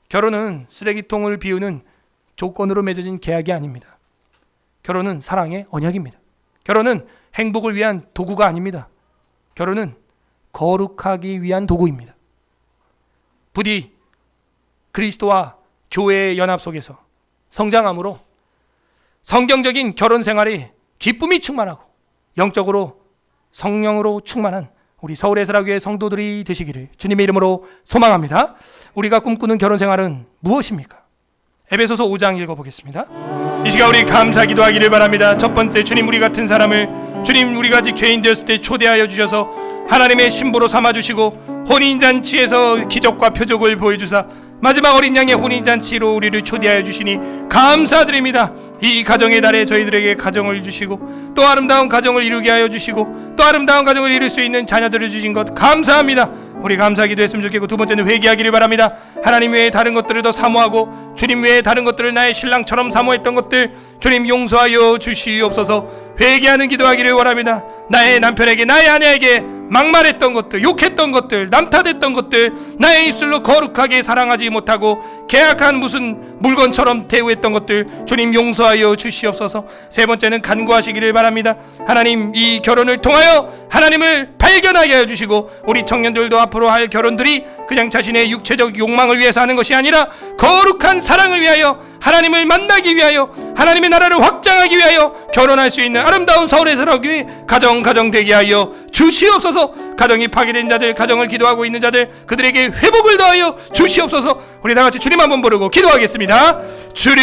결혼은 쓰레기통을 비우는 조건으로 맺어진 계약이 아닙니다. 결혼은 사랑의 언약입니다. 결혼은 행복을 위한 도구가 아닙니다. 결혼은 거룩하기 위한 도구입니다. 부디 그리스도와 교회의 연합 속에서 성장함으로 성경적인 결혼 생활이 기쁨이 충만하고 영적으로 성령으로 충만한 우리 서울에스라교회 성도들이 되시기를 주님의 이름으로 소망합니다. 우리가 꿈꾸는 결혼 생활은 무엇입니까? 에베소서 5장 읽어보겠습니다. 이 시간 우리 감사 기도하기를 바랍니다. 첫 번째, 주님 우리 같은 사람을 주님 우리가 아직 죄인 되었을 때 초대하여 주셔서 하나님의 신부로 삼아주시고 혼인잔치에서 기적과 표적을 보여주사 마지막 어린 양의 혼인잔치로 우리를 초대하여 주시니 감사드립니다. 이 가정의 달에 저희들에게 가정을 주시고 또 아름다운 가정을 이루게 하여 주시고 또 아름다운 가정을 이룰 수 있는 자녀들을 주신 것 감사합니다. 우리 감사하기도 했으면 좋겠고, 두 번째는 회개하기를 바랍니다. 하나님 외에 다른 것들을 더 사모하고 주님 외에 다른 것들을 나의 신랑처럼 사모했던 것들 주님 용서하여 주시옵소서. 회개하는 기도하기를 원합니다. 나의 남편에게, 나의 아내에게 막말했던 것들, 욕했던 것들, 남탓했던 것들, 나의 입술로 거룩하게 사랑하지 못하고 계약한 무슨 물건처럼 대우했던 것들 주님 용서하여 주시옵소서. 세 번째는 간구하시기를 바랍니다. 하나님, 이 결혼을 통하여 하나님을 발견하게 해주시고 우리 청년들도 앞으로 할 결혼들이 그냥 자신의 육체적 욕망을 위해서 하는 것이 아니라 거룩한 사랑을 위하여, 하나님을 만나기 위하여, 하나님의 나라를 확장하기 위하여 결혼할 수 있는 아름다운 서울에서라교회 가정 되게 하여 주시옵소서. 가정이 파괴된 자들, 가정을 기도하고 있는 자들, 그들에게 회복을 더하여 주시옵소서. 우리 다 같이 주님 한번 부르고 기도하겠습니다. 주님